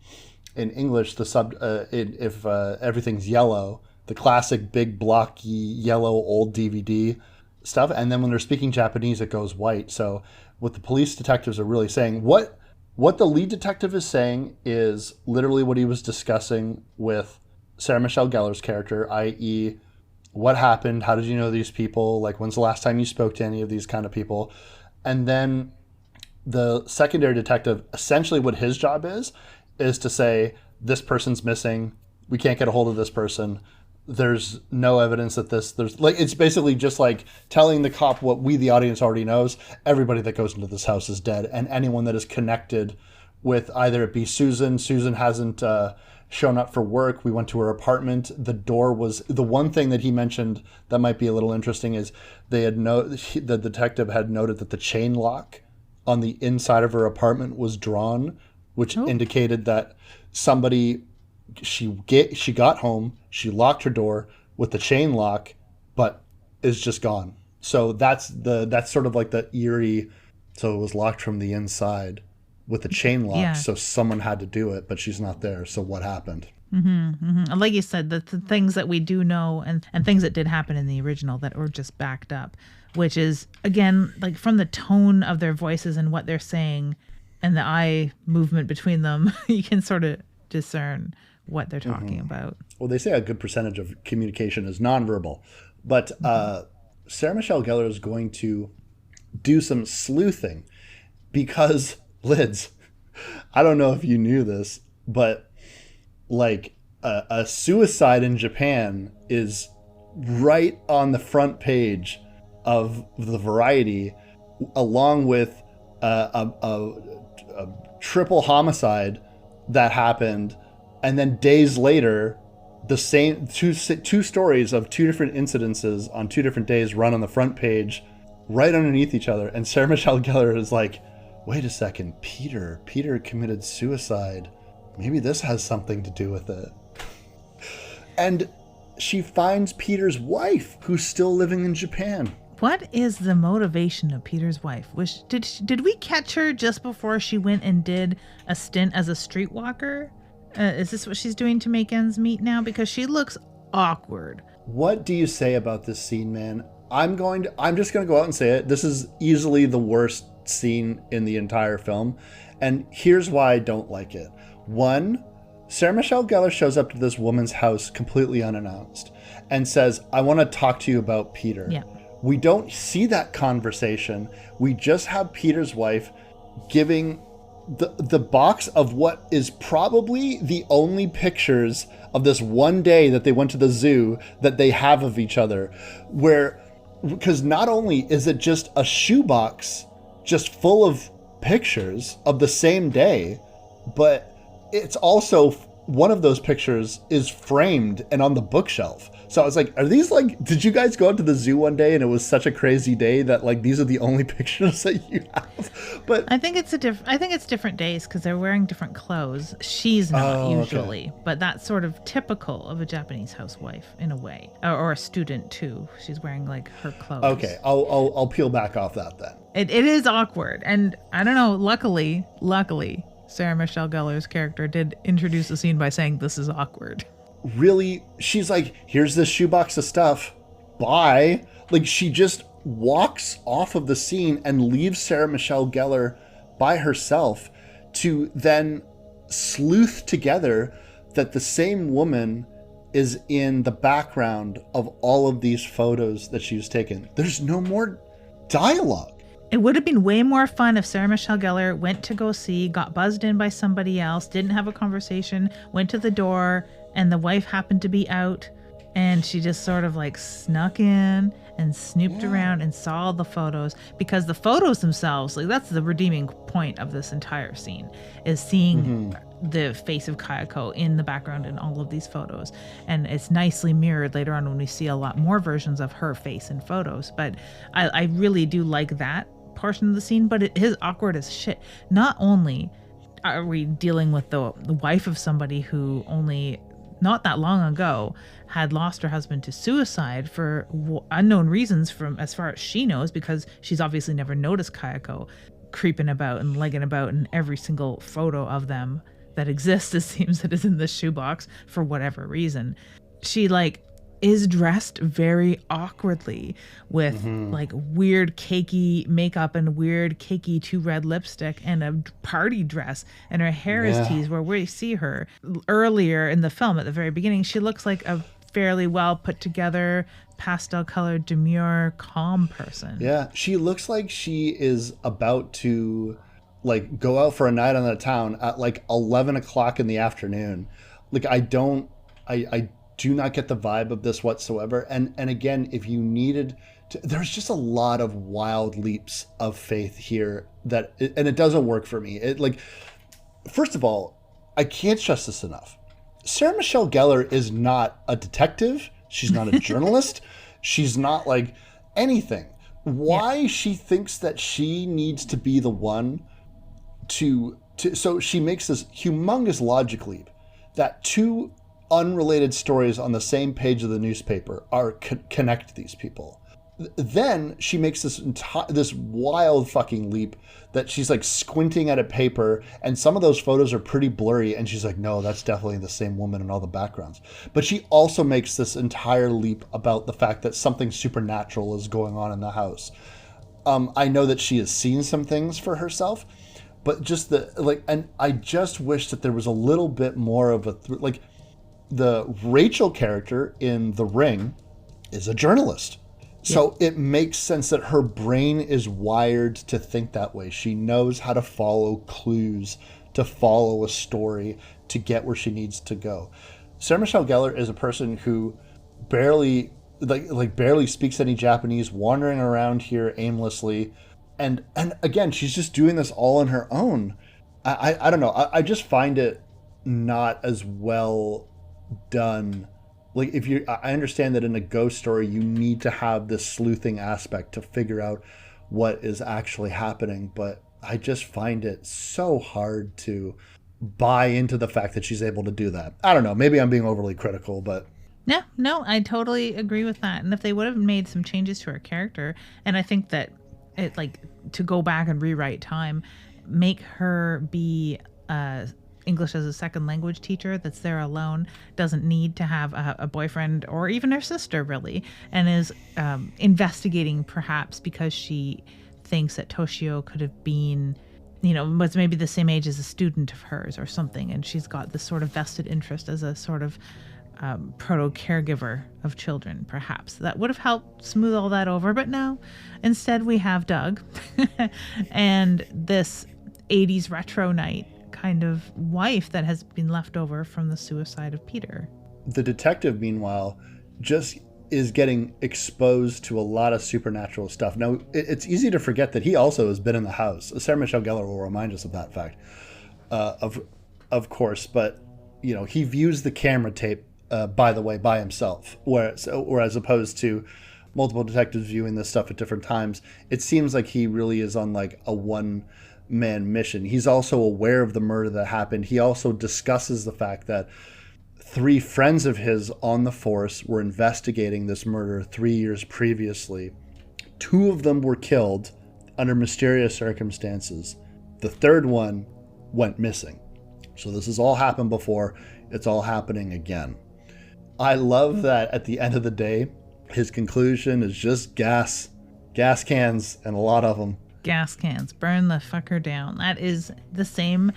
in English, if everything's yellow, the classic big blocky yellow old DVD stuff, and then when they're speaking Japanese, it goes white. So what the police detectives are really saying, what the lead detective is saying is literally what he was discussing with Sarah Michelle Gellar's character, i.e., what happened, how did you know these people, like when's the last time you spoke to any of these kind of people. And then the secondary detective, essentially what his job is to say, this person's missing, we can't get a hold of this person, there's no evidence that there's like, it's basically just like telling the cop what we, the audience, already knows. Everybody that goes into this house is dead, and anyone that is connected with either it be Susan hasn't shown up for work. We went to her apartment. The door was the one thing that he mentioned that might be a little interesting is the detective had noted that the chain lock on the inside of her apartment was drawn, which indicated that somebody, she got home, she locked her door with the chain lock, but is just gone. So that's sort of like the eerie. So it was locked from the inside with the chain lock. Yeah. So someone had to do it, but she's not there. So what happened? Like you said, the things that we do know and things that did happen in the original that were just backed up, which is, again, like from the tone of their voices and what they're saying and the eye movement between them, you can sort of discern what they're talking about. Well, they say a good percentage of communication is nonverbal, but Sarah Michelle Gellar is going to do some sleuthing because, Lids, I don't know if you knew this, but like a suicide in Japan is right on the front page of the Variety, along with a triple homicide that happened, and then days later, the same two stories of two different incidences on 2 different days run on the front page, right underneath each other. And Sarah Michelle Gellar is like, wait a second, Peter committed suicide. Maybe this has something to do with it. And she finds Peter's wife, who's still living in Japan. What is the motivation of Peter's wife? Did we catch her just before she went and did a stint as a streetwalker? Is this what she's doing to make ends meet now? Because she looks awkward. What do you say about this scene, man? I'm just going to go out and say it. This is easily the worst scene in the entire film. And here's why I don't like it. 1, Sarah Michelle Gellar shows up to this woman's house completely unannounced and says, I want to talk to you about Peter. Yeah. We don't see that conversation. We just have Peter's wife giving the box of what is probably the only pictures of this one day that they went to the zoo that they have of each other, because not only is it just a shoebox just full of pictures of the same day, but it's also one of those pictures is framed and on the bookshelf. So I was like, are these like, did you guys go out to the zoo one day and it was such a crazy day that like these are the only pictures that you have? But I think it's different days because they're wearing different clothes. She's not usually, but that's sort of typical of a Japanese housewife in a way, or a student too. She's wearing like her clothes. Okay, I'll peel back off that then. It is awkward, and I don't know. Luckily, Sarah Michelle Gellar's character did introduce the scene by saying this is awkward. Really, she's like, here's this shoebox of stuff, bye. Like, she just walks off of the scene and leaves Sarah Michelle Gellar by herself to then sleuth together that the same woman is in the background of all of these photos that she was taken. There's no more dialogue. It would have been way more fun if Sarah Michelle Gellar went to go see, got buzzed in by somebody else, didn't have a conversation, went to the door, and the wife happened to be out, and she just sort of like snuck in and snooped around and saw the photos, because the photos themselves, like that's the redeeming point of this entire scene, is seeing the face of Kayako in the background in all of these photos. And it's nicely mirrored later on when we see a lot more versions of her face in photos. But I really do like that portion of the scene, but it is awkward as shit. Not only are we dealing with the wife of somebody who only not that long ago had lost her husband to suicide for unknown reasons, from as far as she knows, because she's obviously never noticed Kayako creeping about and legging about in every single photo of them that exists, it seems, that is in this shoebox for whatever reason. She is dressed very awkwardly with weird cakey makeup and weird cakey 2 red lipstick and a party dress, and her hair is teased. Where we see her earlier in the film at the very beginning, she looks like a fairly well put together, pastel colored, demure, calm person. Yeah, she looks like she is about to go out for a night on the town at 11 o'clock in the afternoon. I do not get the vibe of this whatsoever. And again, if you needed to, there's just a lot of wild leaps of faith here and it doesn't work for me. First of all, I can't stress this enough. Sarah Michelle Gellar is not a detective. She's not a journalist. She's not anything. Why she thinks that she needs to be the one so she makes this humongous logic leap that 2 unrelated stories on the same page of the newspaper connect these people. Then she makes this wild fucking leap that she's squinting at a paper, and some of those photos are pretty blurry, and she's like, no, that's definitely the same woman in all the backgrounds. But she also makes this entire leap about the fact that something supernatural is going on in the house. I know that she has seen some things for herself, but just and I just wish that there was a little bit more of the Rachel character in The Ring is a journalist. So it makes sense that her brain is wired to think that way. She knows how to follow clues, to follow a story, to get where she needs to go. Sarah Michelle Gellar is a person who barely speaks any Japanese, wandering around here aimlessly. And again, she's just doing this all on her own. I don't know. I just find it not as well done. I understand that in a ghost story, you need to have this sleuthing aspect to figure out what is actually happening. But I just find it so hard to buy into the fact that she's able to do that. I don't know. Maybe I'm being overly critical, but... No, I totally agree with that. And if they would have made some changes to her character, and I think that it to go back and rewrite time, make her be English as a second language teacher that's there alone, doesn't need to have a boyfriend or even her sister really, and is investigating perhaps because she thinks that Toshio could have been, was maybe the same age as a student of hers or something, and she's got this sort of vested interest as a sort of proto-caregiver of children, perhaps. That would have helped smooth all that over, but no. Instead, we have Doug and this 80s retro night kind of wife that has been left over from the suicide of Peter. The detective, meanwhile, just is getting exposed to a lot of supernatural stuff. Now, it's easy to forget that he also has been in the house. Sarah Michelle Gellar will remind us of that fact, of course, but he views the camera tape by the way, by himself, or as opposed to multiple detectives viewing this stuff at different times. It seems like he really is on a one-man mission. He's also aware of the murder that happened. He also discusses the fact that 3 friends of his on the force were investigating this murder 3 years previously. 2 of them were killed under mysterious circumstances. The 3rd one went missing. So this has all happened before. It's all happening again. I love that at the end of the day, his conclusion is just gas cans, and a lot of them. Gas cans, burn the fucker down. That is the same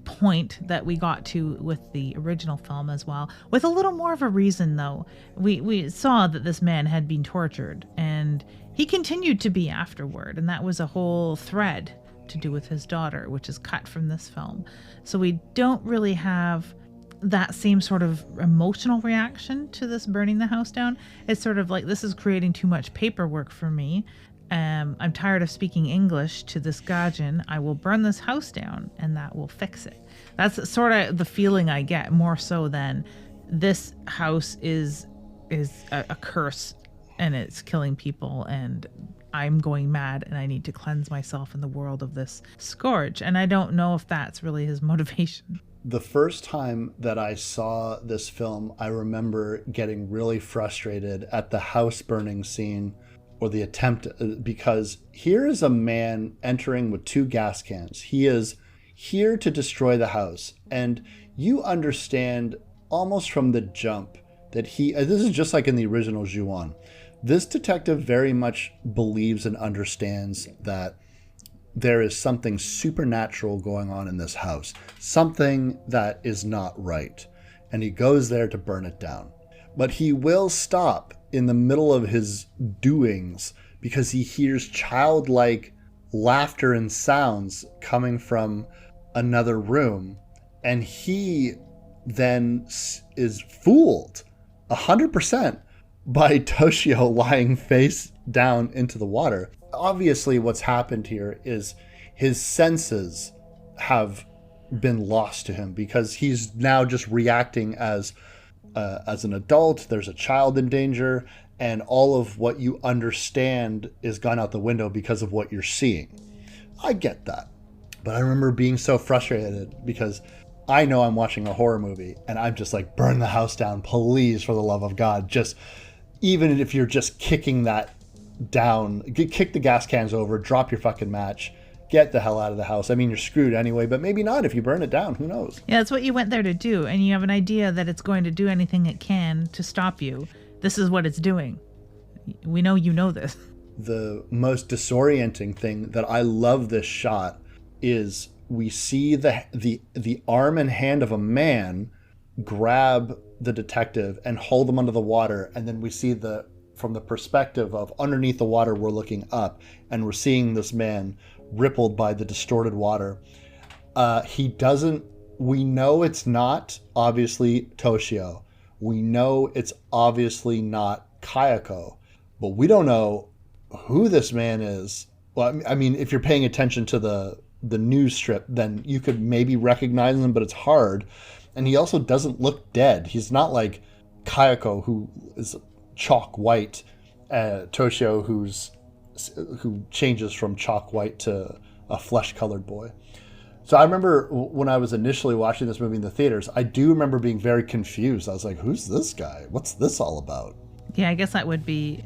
point that we got to with the original film as well, with a little more of a reason though. We saw that this man had been tortured, and he continued to be afterward, and that was a whole thread to do with his daughter, which is cut from this film. So we don't really have that same sort of emotional reaction to this burning the house down. It's sort of like, this is creating too much paperwork for me. I'm tired of speaking English to this gaijin. I will burn this house down and that will fix it. That's sort of the feeling I get, more so than this house is a curse and it's killing people and I'm going mad and I need to cleanse myself in the world of this scourge. And I don't know if that's really his motivation. The first time that I saw this film, I remember getting really frustrated at the house burning scene, or the attempt, because here is a man entering with 2 gas cans. He is here to destroy the house. And you understand almost from the jump that this is just like in the original Ju-on. This detective very much believes and understands that there is something supernatural going on in this house, something that is not right. And he goes there to burn it down. But he will stop in the middle of his doings because he hears childlike laughter and sounds coming from another room. And he then is fooled 100% by Toshio lying face down into the water. Obviously, what's happened here is his senses have been lost to him because he's now just reacting as an adult. There's a child in danger, and all of what you understand is gone out the window because of what you're seeing. I get that. But I remember being so frustrated because I know I'm watching a horror movie and I'm just like, burn the house down, please, for the love of God. Just, even if you're just kicking that down, kick the gas cans over, drop your fucking match, get the hell out of the house. I mean, you're screwed anyway, but maybe not if you burn it down. Who knows? Yeah, that's what you went there to do. And you have an idea that it's going to do anything it can to stop you. This is what it's doing. We know you know this. The most disorienting thing that I love this shot is we see the arm and hand of a man grab the detective and hold him under the water. And then we see from the perspective of underneath the water, we're looking up and we're seeing this man rippled by the distorted water. We know it's not obviously Toshio. We know it's obviously not Kayako, but we don't know who this man is. Well, I mean, if you're paying attention to the news strip, then you could maybe recognize him, but it's hard. And he also doesn't look dead. He's not like Kayako, who is chalk white, Toshio, who changes from chalk white to a flesh-colored boy. So I remember when I was initially watching this movie in the theaters, I do remember being very confused. I was like, who's this guy? What's this all about? Yeah, I guess that would be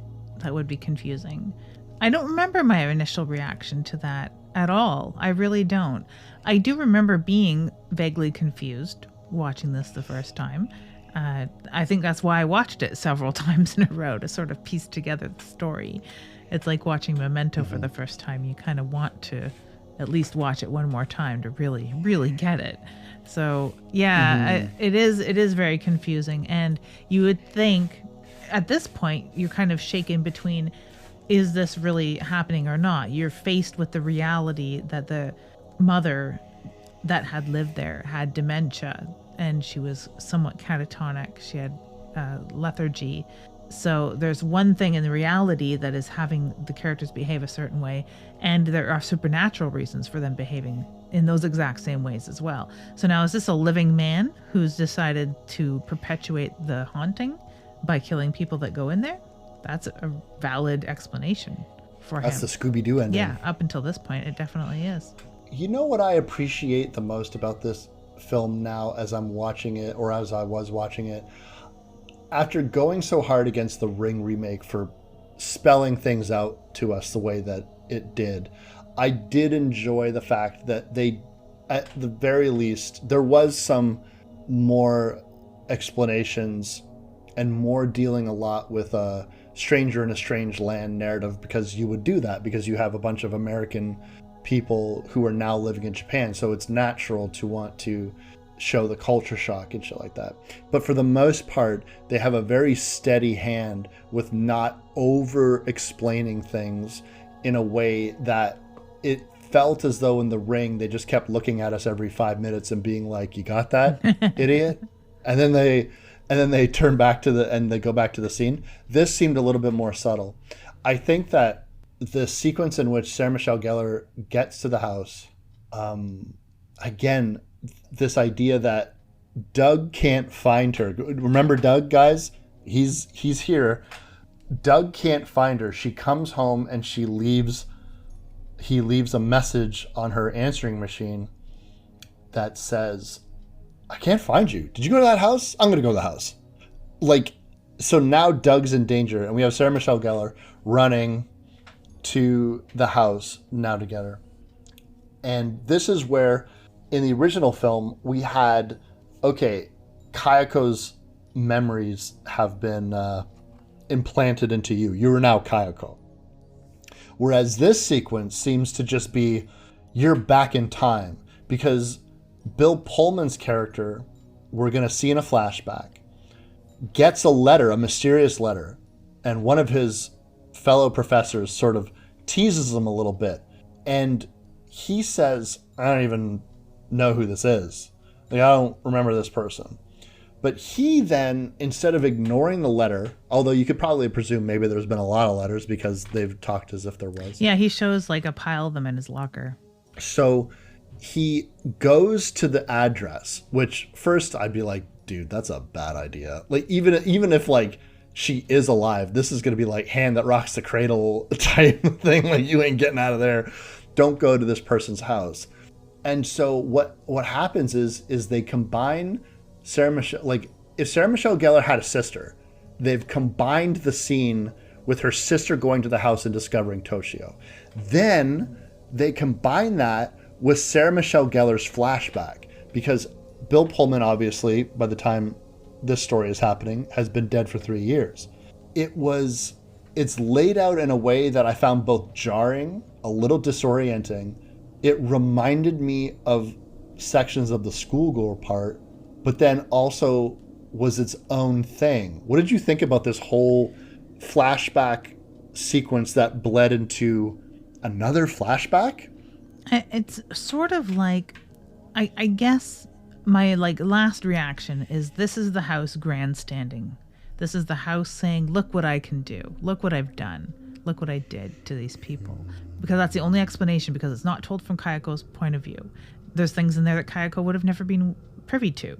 confusing. I don't remember my initial reaction to that at all. I really don't. I do remember being vaguely confused watching this the first time. I think that's why I watched it several times in a row, to sort of piece together the story. It's like watching Memento for the first time. You kind of want to at least watch it one more time to really, really get it. So yeah, it is very confusing. And you would think at this point, you're kind of shaken between, is this really happening or not? You're faced with the reality that the mother that had lived there had dementia, and she was somewhat catatonic. She had lethargy. So there's one thing in the reality that is having the characters behave a certain way, and there are supernatural reasons for them behaving in those exact same ways as well. So now, is this a living man who's decided to perpetuate the haunting by killing people that go in there? That's a valid explanation for him. That's the Scooby-Doo ending. Yeah, up until this point, it definitely is. You know what I appreciate the most about this film now as I'm watching it, or as I was watching it? After going so hard against the Ring remake for spelling things out to us the way that it did, I did enjoy the fact that they, at the very least, there was some more explanations and more dealing a lot with a stranger in a strange land narrative, because you would do that because you have a bunch of American people who are now living in Japan. So it's natural to want to show the culture shock and shit like that. But for the most part, they have a very steady hand with not over explaining things in a way that it felt as though in The Ring, they just kept looking at us every 5 minutes and being like, you got that, idiot? And then they turn back to they go back to the scene. This seemed a little bit more subtle. I think that the sequence in which Sarah Michelle Gellar gets to the house, again, this idea that Doug can't find her. Remember Doug, guys? He's here. Doug can't find her. She comes home and he leaves a message on her answering machine that says, I can't find you. Did you go to that house? I'm going to go to the house. Like, so now Doug's in danger, and we have Sarah Michelle Gellar running to the house now together. And this is where in the original film, we had, okay, Kayako's memories have been implanted into you. You are now Kayako. Whereas this sequence seems to just be, you're back in time. Because Bill Pullman's character, we're going to see in a flashback, gets a letter, a mysterious letter, and one of his fellow professors sort of teases him a little bit. And he says, I don't even know who this is. Like, I don't remember this person. But he then, instead of ignoring the letter, although you could probably presume maybe there's been a lot of letters because they've talked as if there was. Yeah, he shows like a pile of them in his locker. So he goes to the address, which first I'd be like, dude, that's a bad idea. Like, even if like she is alive, this is going to be like Hand That Rocks the Cradle type thing. Like, you ain't getting out of there. Don't go to this person's house. And so what happens is they combine Sarah Michelle, like if Sarah Michelle Gellar had a sister, they've combined the scene with her sister going to the house and discovering Toshio. Then they combine that with Sarah Michelle Gellar's flashback, because Bill Pullman, obviously, by the time this story is happening, has been dead for 3 years. It's laid out in a way that I found both jarring, a little disorienting. It reminded me of sections of the schoolgirl part, but then also was its own thing. What did you think about this whole flashback sequence that bled into another flashback? It's sort of like, I guess my like last reaction is, this is the house grandstanding. This is the house saying, look what I can do. Look what I've done. Look what I did to these people. Because that's the only explanation, because it's not told from Kayako's point of view. There's things in there that Kayako would have never been privy to.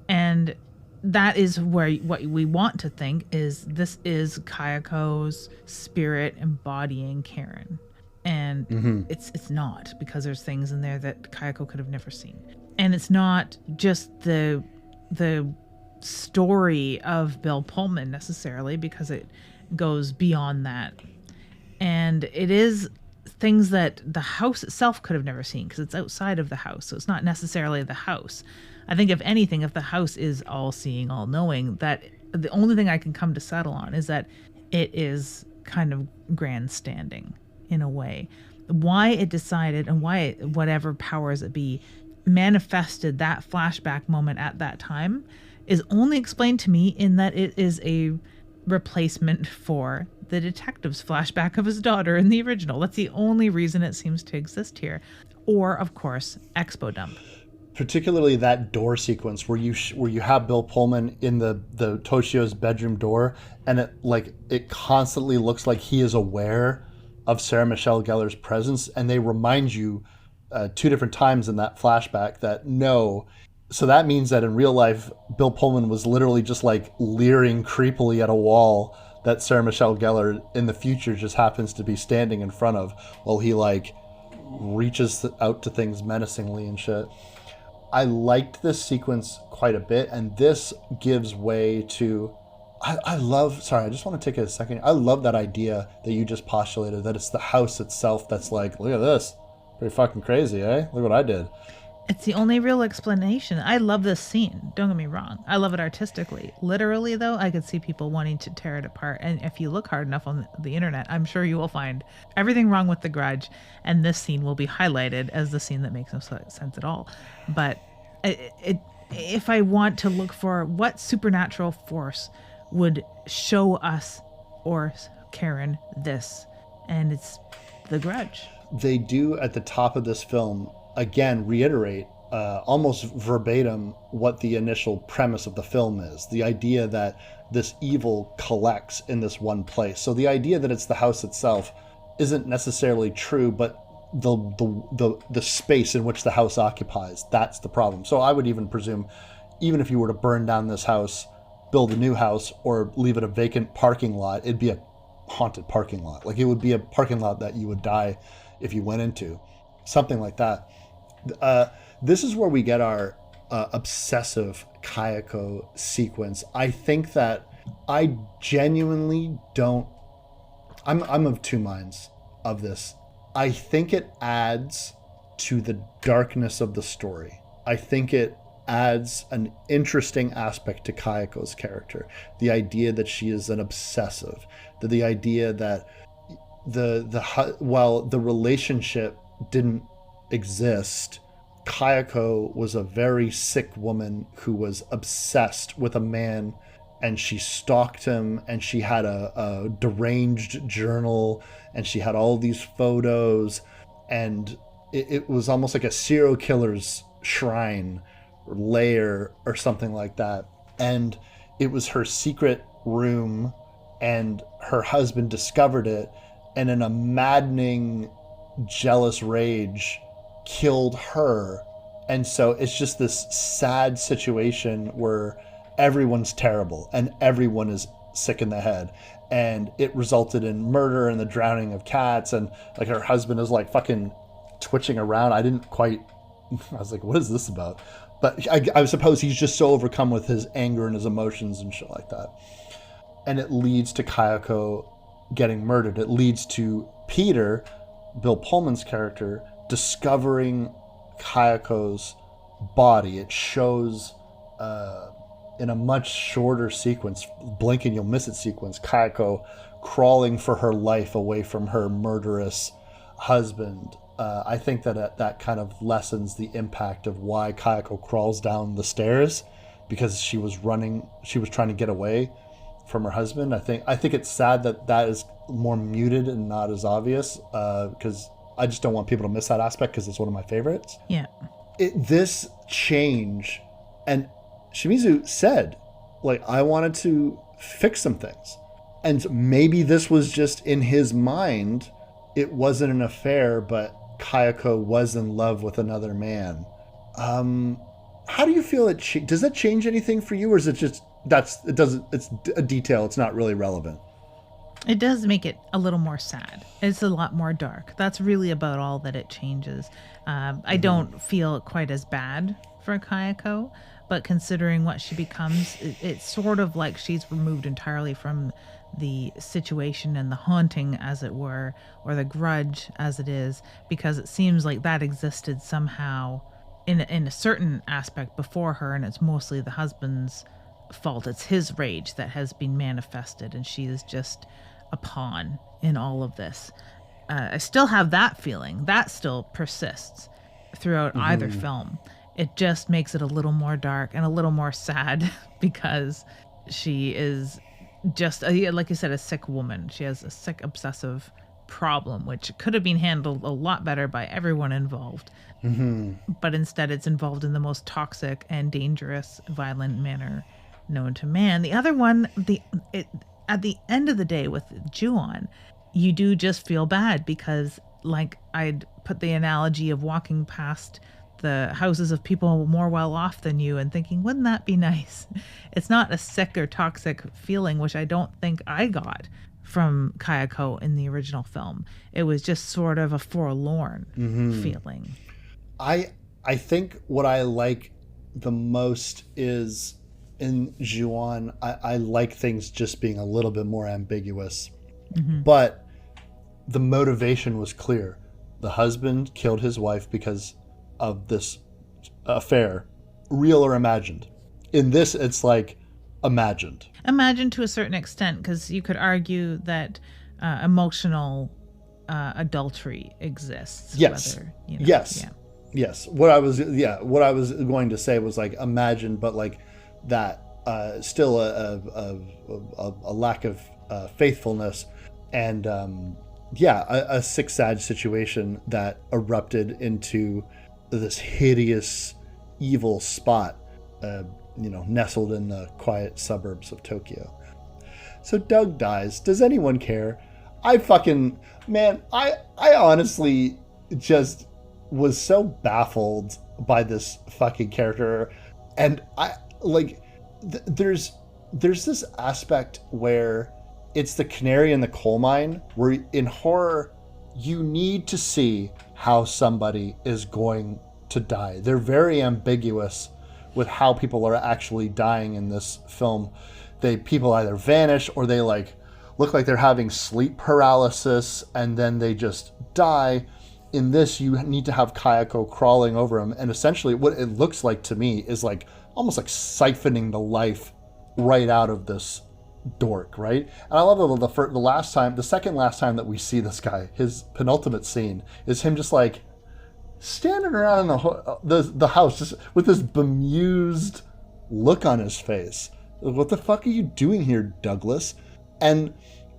And that is where what we want to think is, this is Kayako's spirit embodying Karen. And it's not, because there's things in there that Kayako could have never seen. And it's not just the story of Bill Pullman necessarily, because it goes beyond that. And it is things that the house itself could have never seen, because it's outside of the house. So it's not necessarily the house. I think if anything, if the house is all seeing, all knowing, that the only thing I can come to settle on is that it is kind of grandstanding in a way. Why it decided, and why it, whatever powers it be, manifested that flashback moment at that time is only explained to me in that it is a replacement for the detective's flashback of his daughter in the original. That's the only reason it seems to exist here. Or, of course, Expo Dump. Particularly that door sequence where you have Bill Pullman in the Toshio's bedroom door, and it constantly looks like he is aware of Sarah Michelle Gellar's presence, and they remind you 2 different times in that flashback that no. So that means that in real life, Bill Pullman was literally just like leering creepily at a wall that Sarah Michelle Gellar in the future just happens to be standing in front of, while he like reaches out to things menacingly and shit. I liked this sequence quite a bit, and this gives way to, I love, sorry, I just want to take a second. I love that idea that you just postulated, that it's the house itself that's like, look at this. Pretty fucking crazy, eh? Look what I did. It's the only real explanation. I love this scene. Don't get me wrong. I love it artistically. Literally, though, I could see people wanting to tear it apart. And if you look hard enough on the internet, I'm sure you will find everything wrong with The Grudge. And this scene will be highlighted as the scene that makes no sense at all. But if I want to look for what supernatural force would show us or Karen this, and it's The Grudge. They do at the top of this film again reiterate almost verbatim what the initial premise of the film is, the idea that this evil collects in this one place. So the idea that it's the house itself isn't necessarily true, but the space in which the house occupies, that's the problem. So I would even presume, even if you were to burn down this house, build a new house, or leave it a vacant parking lot, it'd be a haunted parking lot. Like, it would be a parking lot that you would die if you went into, something like that. This is where we get our obsessive Kayako sequence. I think that I genuinely don't, I'm of 2 minds of this. I think it adds to the darkness of the story. I think it adds an interesting aspect to Kayako's character. The idea that she is an obsessive, the idea that while the relationship didn't exist, Kayako was a very sick woman who was obsessed with a man, and she stalked him, and she had a deranged journal, and she had all these photos, and it was almost like a serial killer's shrine or lair or something like that. And it was her secret room, and her husband discovered it, and in a maddening, jealous rage, killed her. And so it's just this sad situation where everyone's terrible and everyone is sick in the head, and it resulted in murder and the drowning of cats, and like her husband is like fucking twitching around. I was like, what is this about? But I suppose he's just so overcome with his anger and his emotions and shit like that. And it leads to Kayako getting murdered. It leads to Peter, Bill Pullman's character, discovering Kayako's body. It shows in a much shorter sequence, blink and you'll miss it sequence, Kayako crawling for her life away from her murderous husband. I think that kind of lessens the impact of why Kayako crawls down the stairs, because she was trying to get away from her husband. I think it's sad that is more muted and not as obvious, because I just don't want people to miss that aspect, because it's one of my favorites. Yeah. This change, and Shimizu said, like, I wanted to fix some things. And maybe this was just in his mind. It wasn't an affair, but Kayako was in love with another man. How do you feel it? Does that change anything for you, or is it just it's a detail? It's not really relevant. It does make it a little more sad. It's a lot more dark. That's really about all that it changes. I don't feel quite as bad for Kayako, but considering what she becomes, it's sort of like she's removed entirely from the situation and the haunting, as it were, or the grudge as it is, because it seems like that existed somehow in a certain aspect before her, and it's mostly the husband's fault. It's his rage that has been manifested, and she is just a pawn in all of this. I still have that feeling. That still persists throughout either film. It just makes it a little more dark and a little more sad because she is just, like you said, a sick woman. She has a sick, obsessive problem, which could have been handled a lot better by everyone involved. But instead it's involved in the most toxic and dangerous, violent manner known to man. The other one, at the end of the day with Ju-on, you do just feel bad because, like, I'd put the analogy of walking past the houses of people more well off than you and thinking, wouldn't that be nice? It's not a sick or toxic feeling, which I don't think I got from Kayako in the original film. It was just sort of a forlorn feeling. I think what I like the most is in Ju-on, I like things just being a little bit more ambiguous. But the motivation was clear. The husband killed his wife because of this affair, real or imagined. In this, it's like imagined. Imagined to a certain extent, because you could argue that emotional adultery exists. Yes. Whether, yes. Yeah. Yes. What I was going to say was like imagined, but like that still a lack of faithfulness, and a sick, sad situation that erupted into this hideous, evil spot, nestled in the quiet suburbs of Tokyo. So Doug dies. Does anyone care? I honestly just was so baffled by this fucking character. And there's this aspect where it's the canary in the coal mine, where in horror, you need to see how somebody is going to die. They're very ambiguous with how people are actually dying in this film. People either vanish or they look like they're having sleep paralysis and then they just die. in this, you need to have Kayako crawling over him, and essentially what it looks like to me is like almost like siphoning the life right out of this dork, right? And I love the second last time that we see this guy, his penultimate scene is him just like standing around in the house just with this bemused look on his face. What the fuck are you doing here, Douglas? And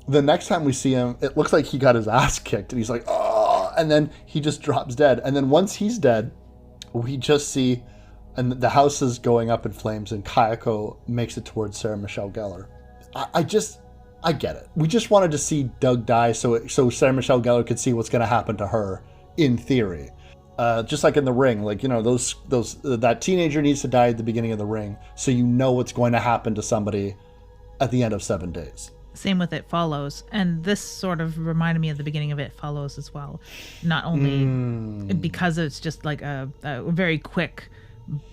the next time we see him, it looks like he got his ass kicked, and he's like, oh, and then he just drops dead. And then once he's dead, we just see, and the house is going up in flames, and Kayako makes it towards Sarah Michelle Gellar. I get it. We just wanted to see Doug die so Sarah Michelle Gellar could see what's going to happen to her, in theory. Just like in The Ring, like, you know, that teenager needs to die at the beginning of The Ring, so you know what's going to happen to somebody at the end of 7 days. Same with It Follows. And this sort of reminded me of the beginning of It Follows as well. Not only because it's just like a very quick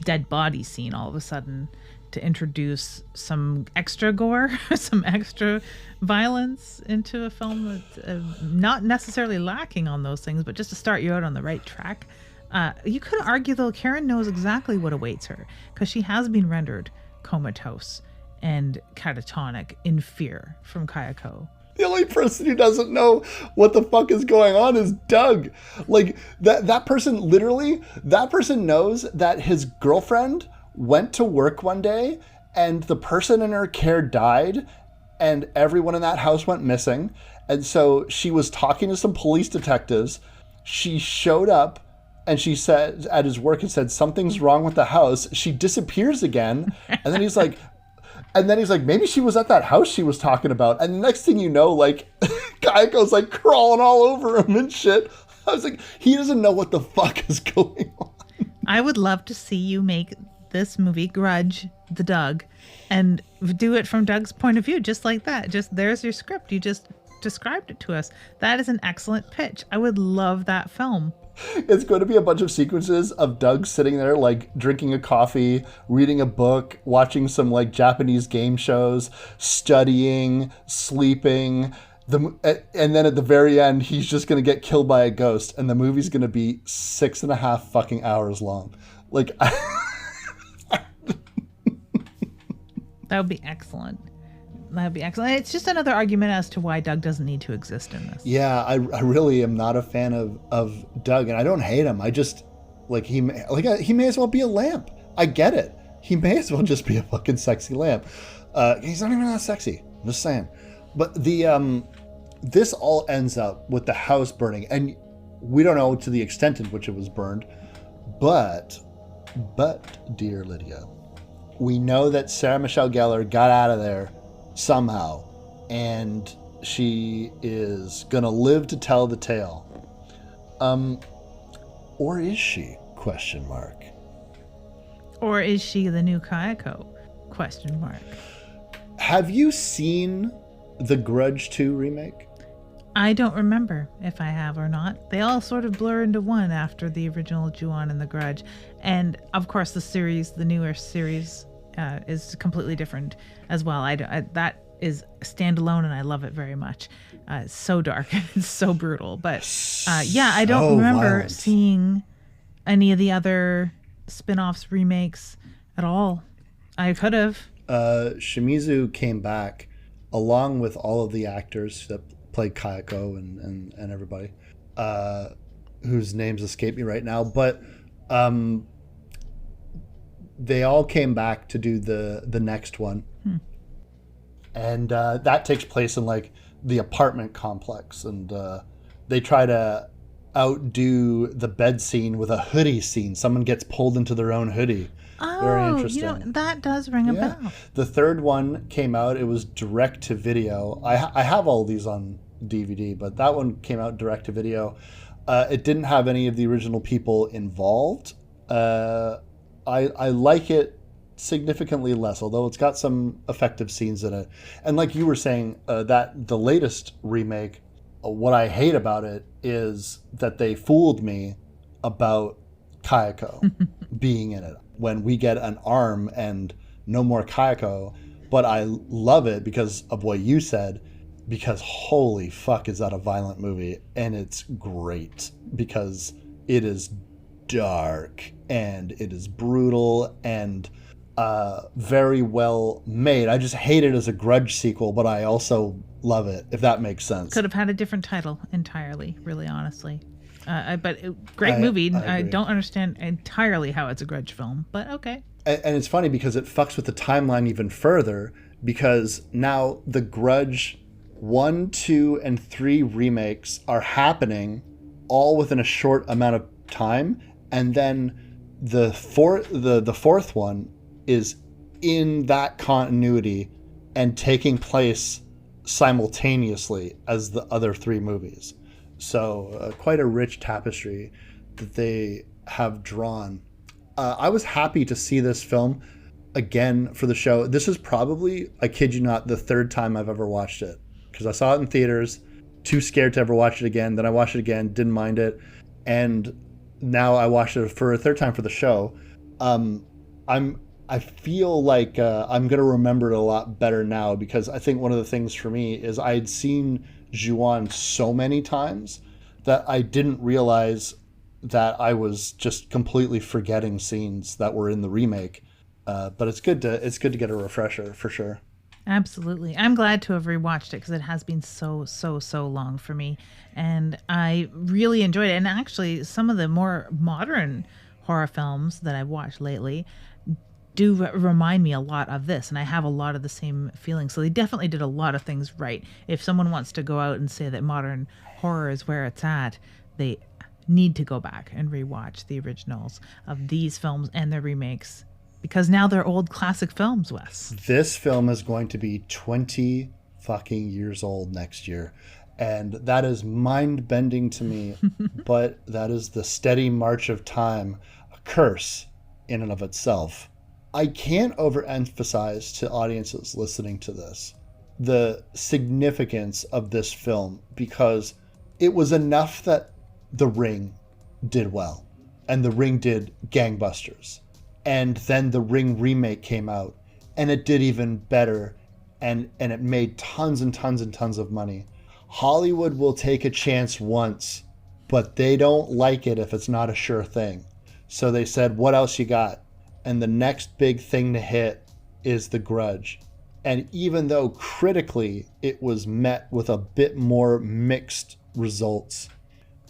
dead body scene all of a sudden to introduce some extra gore, some extra violence into a film that's not necessarily lacking on those things, but just to start you out on the right track. You could argue, though, Karen knows exactly what awaits her because she has been rendered comatose and catatonic in fear from Kayako. The only person who doesn't know what the fuck is going on is Doug. Like, that person knows that his girlfriend went to work one day and the person in her care died and everyone in that house went missing. And so she was talking to some police detectives. She showed up and she said at his work and said, something's wrong with the house. She disappears again. And then he's like, maybe she was at that house she was talking about. And the next thing you know, like, Kayako's like crawling all over him and shit. I was like, he doesn't know what the fuck is going on. I would love to see you make this movie, Grudge, the Doug, and do it from Doug's point of view, just like that. Just there's your script. You just described it to us. That is an excellent pitch. I would love that film. It's going to be a bunch of sequences of Doug sitting there, like, drinking a coffee, reading a book, watching some, like, Japanese game shows, studying, sleeping. And then at the very end, he's just going to get killed by a ghost, and the movie's going to be 6.5 fucking hours long. Like, that would be excellent. That'd be excellent. It's just another argument as to why Doug doesn't need to exist in this. Yeah, I really am not a fan of Doug, and I don't hate him. I just he may as well be a lamp. I get it. He may as well just be a fucking sexy lamp. He's not even that sexy. I'm just saying. But this all ends up with the house burning, and we don't know to the extent in which it was burned. But dear Lydia, we know that Sarah Michelle Gellar got out of there somehow, and she is gonna live to tell the tale. Or is she? Question mark. Or is she the new Kayako? Question mark. Have you seen the Grudge 2 remake? I don't remember if I have or not. They all sort of blur into one after the original Ju-on and the Grudge. And of course the newer series is completely different as well. That is standalone, and I love it very much. It's so dark and it's so brutal. But I don't remember seeing any of the other spin-offs, remakes at all. I could have. Shimizu came back along with all of the actors that played Kayako and everybody, whose names escape me right now. But they all came back to do the next one. And that takes place in like the apartment complex, and they try to outdo the bed scene with a hoodie scene. Someone gets pulled into their own hoodie. Oh, very interesting. That does ring a bell. The third one came out. It was direct to video. I have all these on DVD, but that one came out direct to video. It didn't have any of the original people involved. I like it significantly less, although it's got some effective scenes in it. And like you were saying, that the latest remake, what I hate about it is that they fooled me about Kayako being in it. When we get an arm and no more Kayako, but I love it because of what you said. because holy fuck is that a violent movie, and it's great because it is dark and it is brutal and very well made. I just hate it as a Grudge sequel, but I also love it, if that makes sense. Could have had a different title entirely, really honestly. Great movie. I don't understand entirely how it's a Grudge film, but okay. And it's funny because it fucks with the timeline even further, because now the Grudge 1, 2, and 3 remakes are happening all within a short amount of time, and then the fourth one is in that continuity and taking place simultaneously as the other 3 movies. So quite a rich tapestry that they have drawn. I was happy to see this film again for the show. This is probably, I kid you not, the 3rd time I've ever watched it, because I saw it in theaters, too scared to ever watch it again. Then I watched it again, didn't mind it, and now I watched it for a 3rd time for the show. I feel like I'm going to remember it a lot better now, because I think one of the things for me is I had seen Ju-on so many times that I didn't realize that I was just completely forgetting scenes that were in the remake. But it's good to get a refresher for sure. Absolutely. I'm glad to have rewatched it because it has been so long for me. And I really enjoyed it. And actually, some of the more modern horror films that I've watched lately do remind me a lot of this. And I have a lot of the same feelings. So they definitely did a lot of things right. If someone wants to go out and say that modern horror is where it's at, they need to go back and rewatch the originals of these films and their remakes, because now they're old classic films, Wes. This film is going to be 20 fucking years old next year. And that is mind-bending to me, but that is the steady march of time, a curse in and of itself. I can't overemphasize to audiences listening to this the significance of this film, because it was enough that The Ring did well, and The Ring did gangbusters. And then The Ring remake came out, and it did even better, and it made tons and tons and tons of money. Hollywood will take a chance once, but they don't like it if it's not a sure thing. So they said, what else you got? And the next big thing to hit is The Grudge. And even though critically it was met with a bit more mixed results,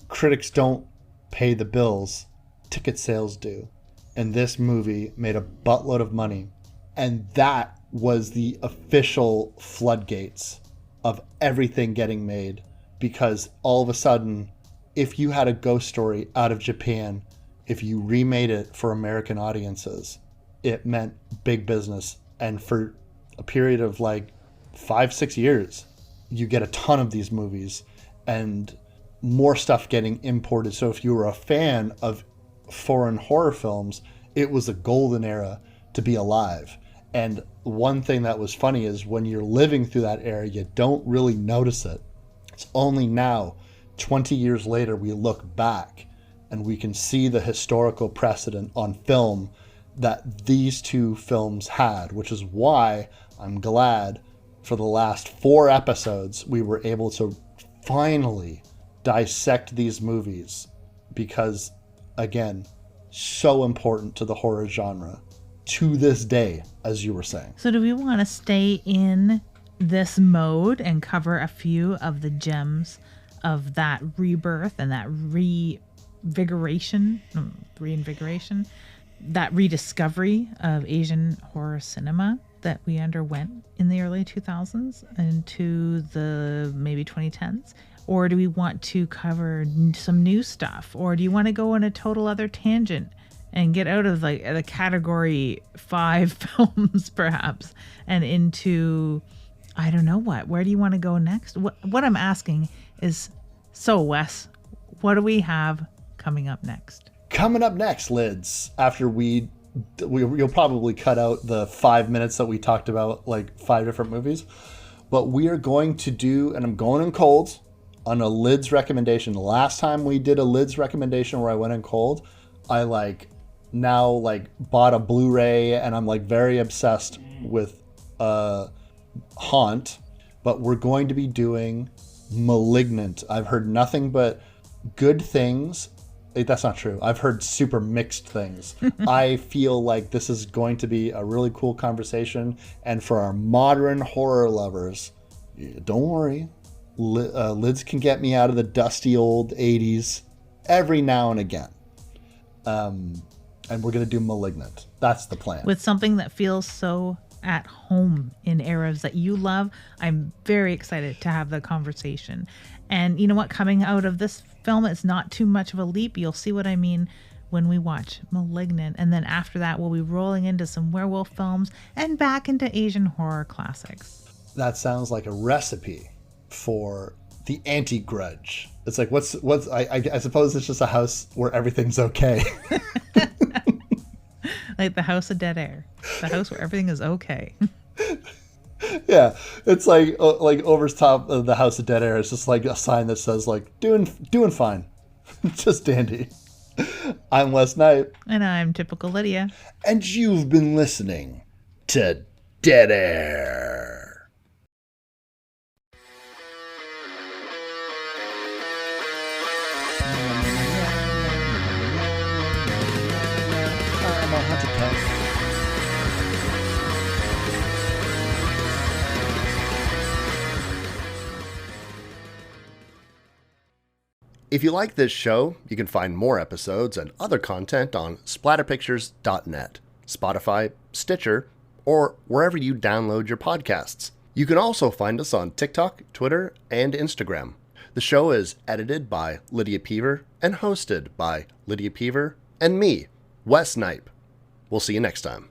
critics don't pay the bills, ticket sales do. And this movie made a buttload of money. And that was the official floodgates of everything getting made. Because all of a sudden, if you had a ghost story out of Japan, if you remade it for American audiences, it meant big business. And for a period of like 5-6 years, you get a ton of these movies and more stuff getting imported. So if you were a fan of foreign horror films, it was a golden era to be alive. And one thing that was funny is when you're living through that era, you don't really notice it. It's only now, 20 years later, we look back and we can see the historical precedent on film that these two films had, which is why I'm glad for the last 4 episodes we were able to finally dissect these movies, because again, so important to the horror genre to this day, as you were saying. So do we want to stay in this mode and cover a few of the gems of that rebirth and that reinvigoration, that rediscovery of Asian horror cinema that we underwent in the early 2000s into the maybe 2010s? Or do we want to cover some new stuff? Or do you want to go on a total other tangent and get out of like the category 5 films perhaps and into, I don't know what? Where do you want to go next? What I'm asking is, so Wes, what do we have coming up next? Coming up next, Lids, after you'll probably cut out the 5 minutes that we talked about like 5 different movies, but we are going to do, and I'm going in cold on a Lids recommendation. The last time we did a Lids recommendation where I went in cold, I now bought a Blu-ray and I'm very obsessed with Haunt, but but we're going to be doing Malignant. I've heard nothing but good things. That's not true. I've heard super mixed things. I feel like this is going to be a really cool conversation. And for our modern horror lovers, don't worry. Lids can get me out of the dusty old 80s every now and again. And we're going to do Malignant. That's the plan. With something that feels so at home in eras that you love. I'm very excited to have the conversation. And you know what? Coming out of this film, it's not too much of a leap. You'll see what I mean when we watch Malignant. And then after that, we'll be rolling into some werewolf films and back into Asian horror classics. That sounds like a recipe for the anti-Grudge. It's like, I suppose it's just a house where everything's okay. Like the House of Dead Air. The house where everything is okay. Yeah, it's like over top of the House of Dead Air. It's just like a sign that says like doing fine, just dandy. I'm Wes Knight, And I'm Typical Lydia. and you've been listening to Dead Air. I'm a haunted cat. If you like this show, you can find more episodes and other content on splatterpictures.net, Spotify, Stitcher, or wherever you download your podcasts. You can also find us on TikTok, Twitter, and Instagram. The show is edited by Lydia Peaver and hosted by Lydia Peaver and me, Wes Knight. We'll see you next time.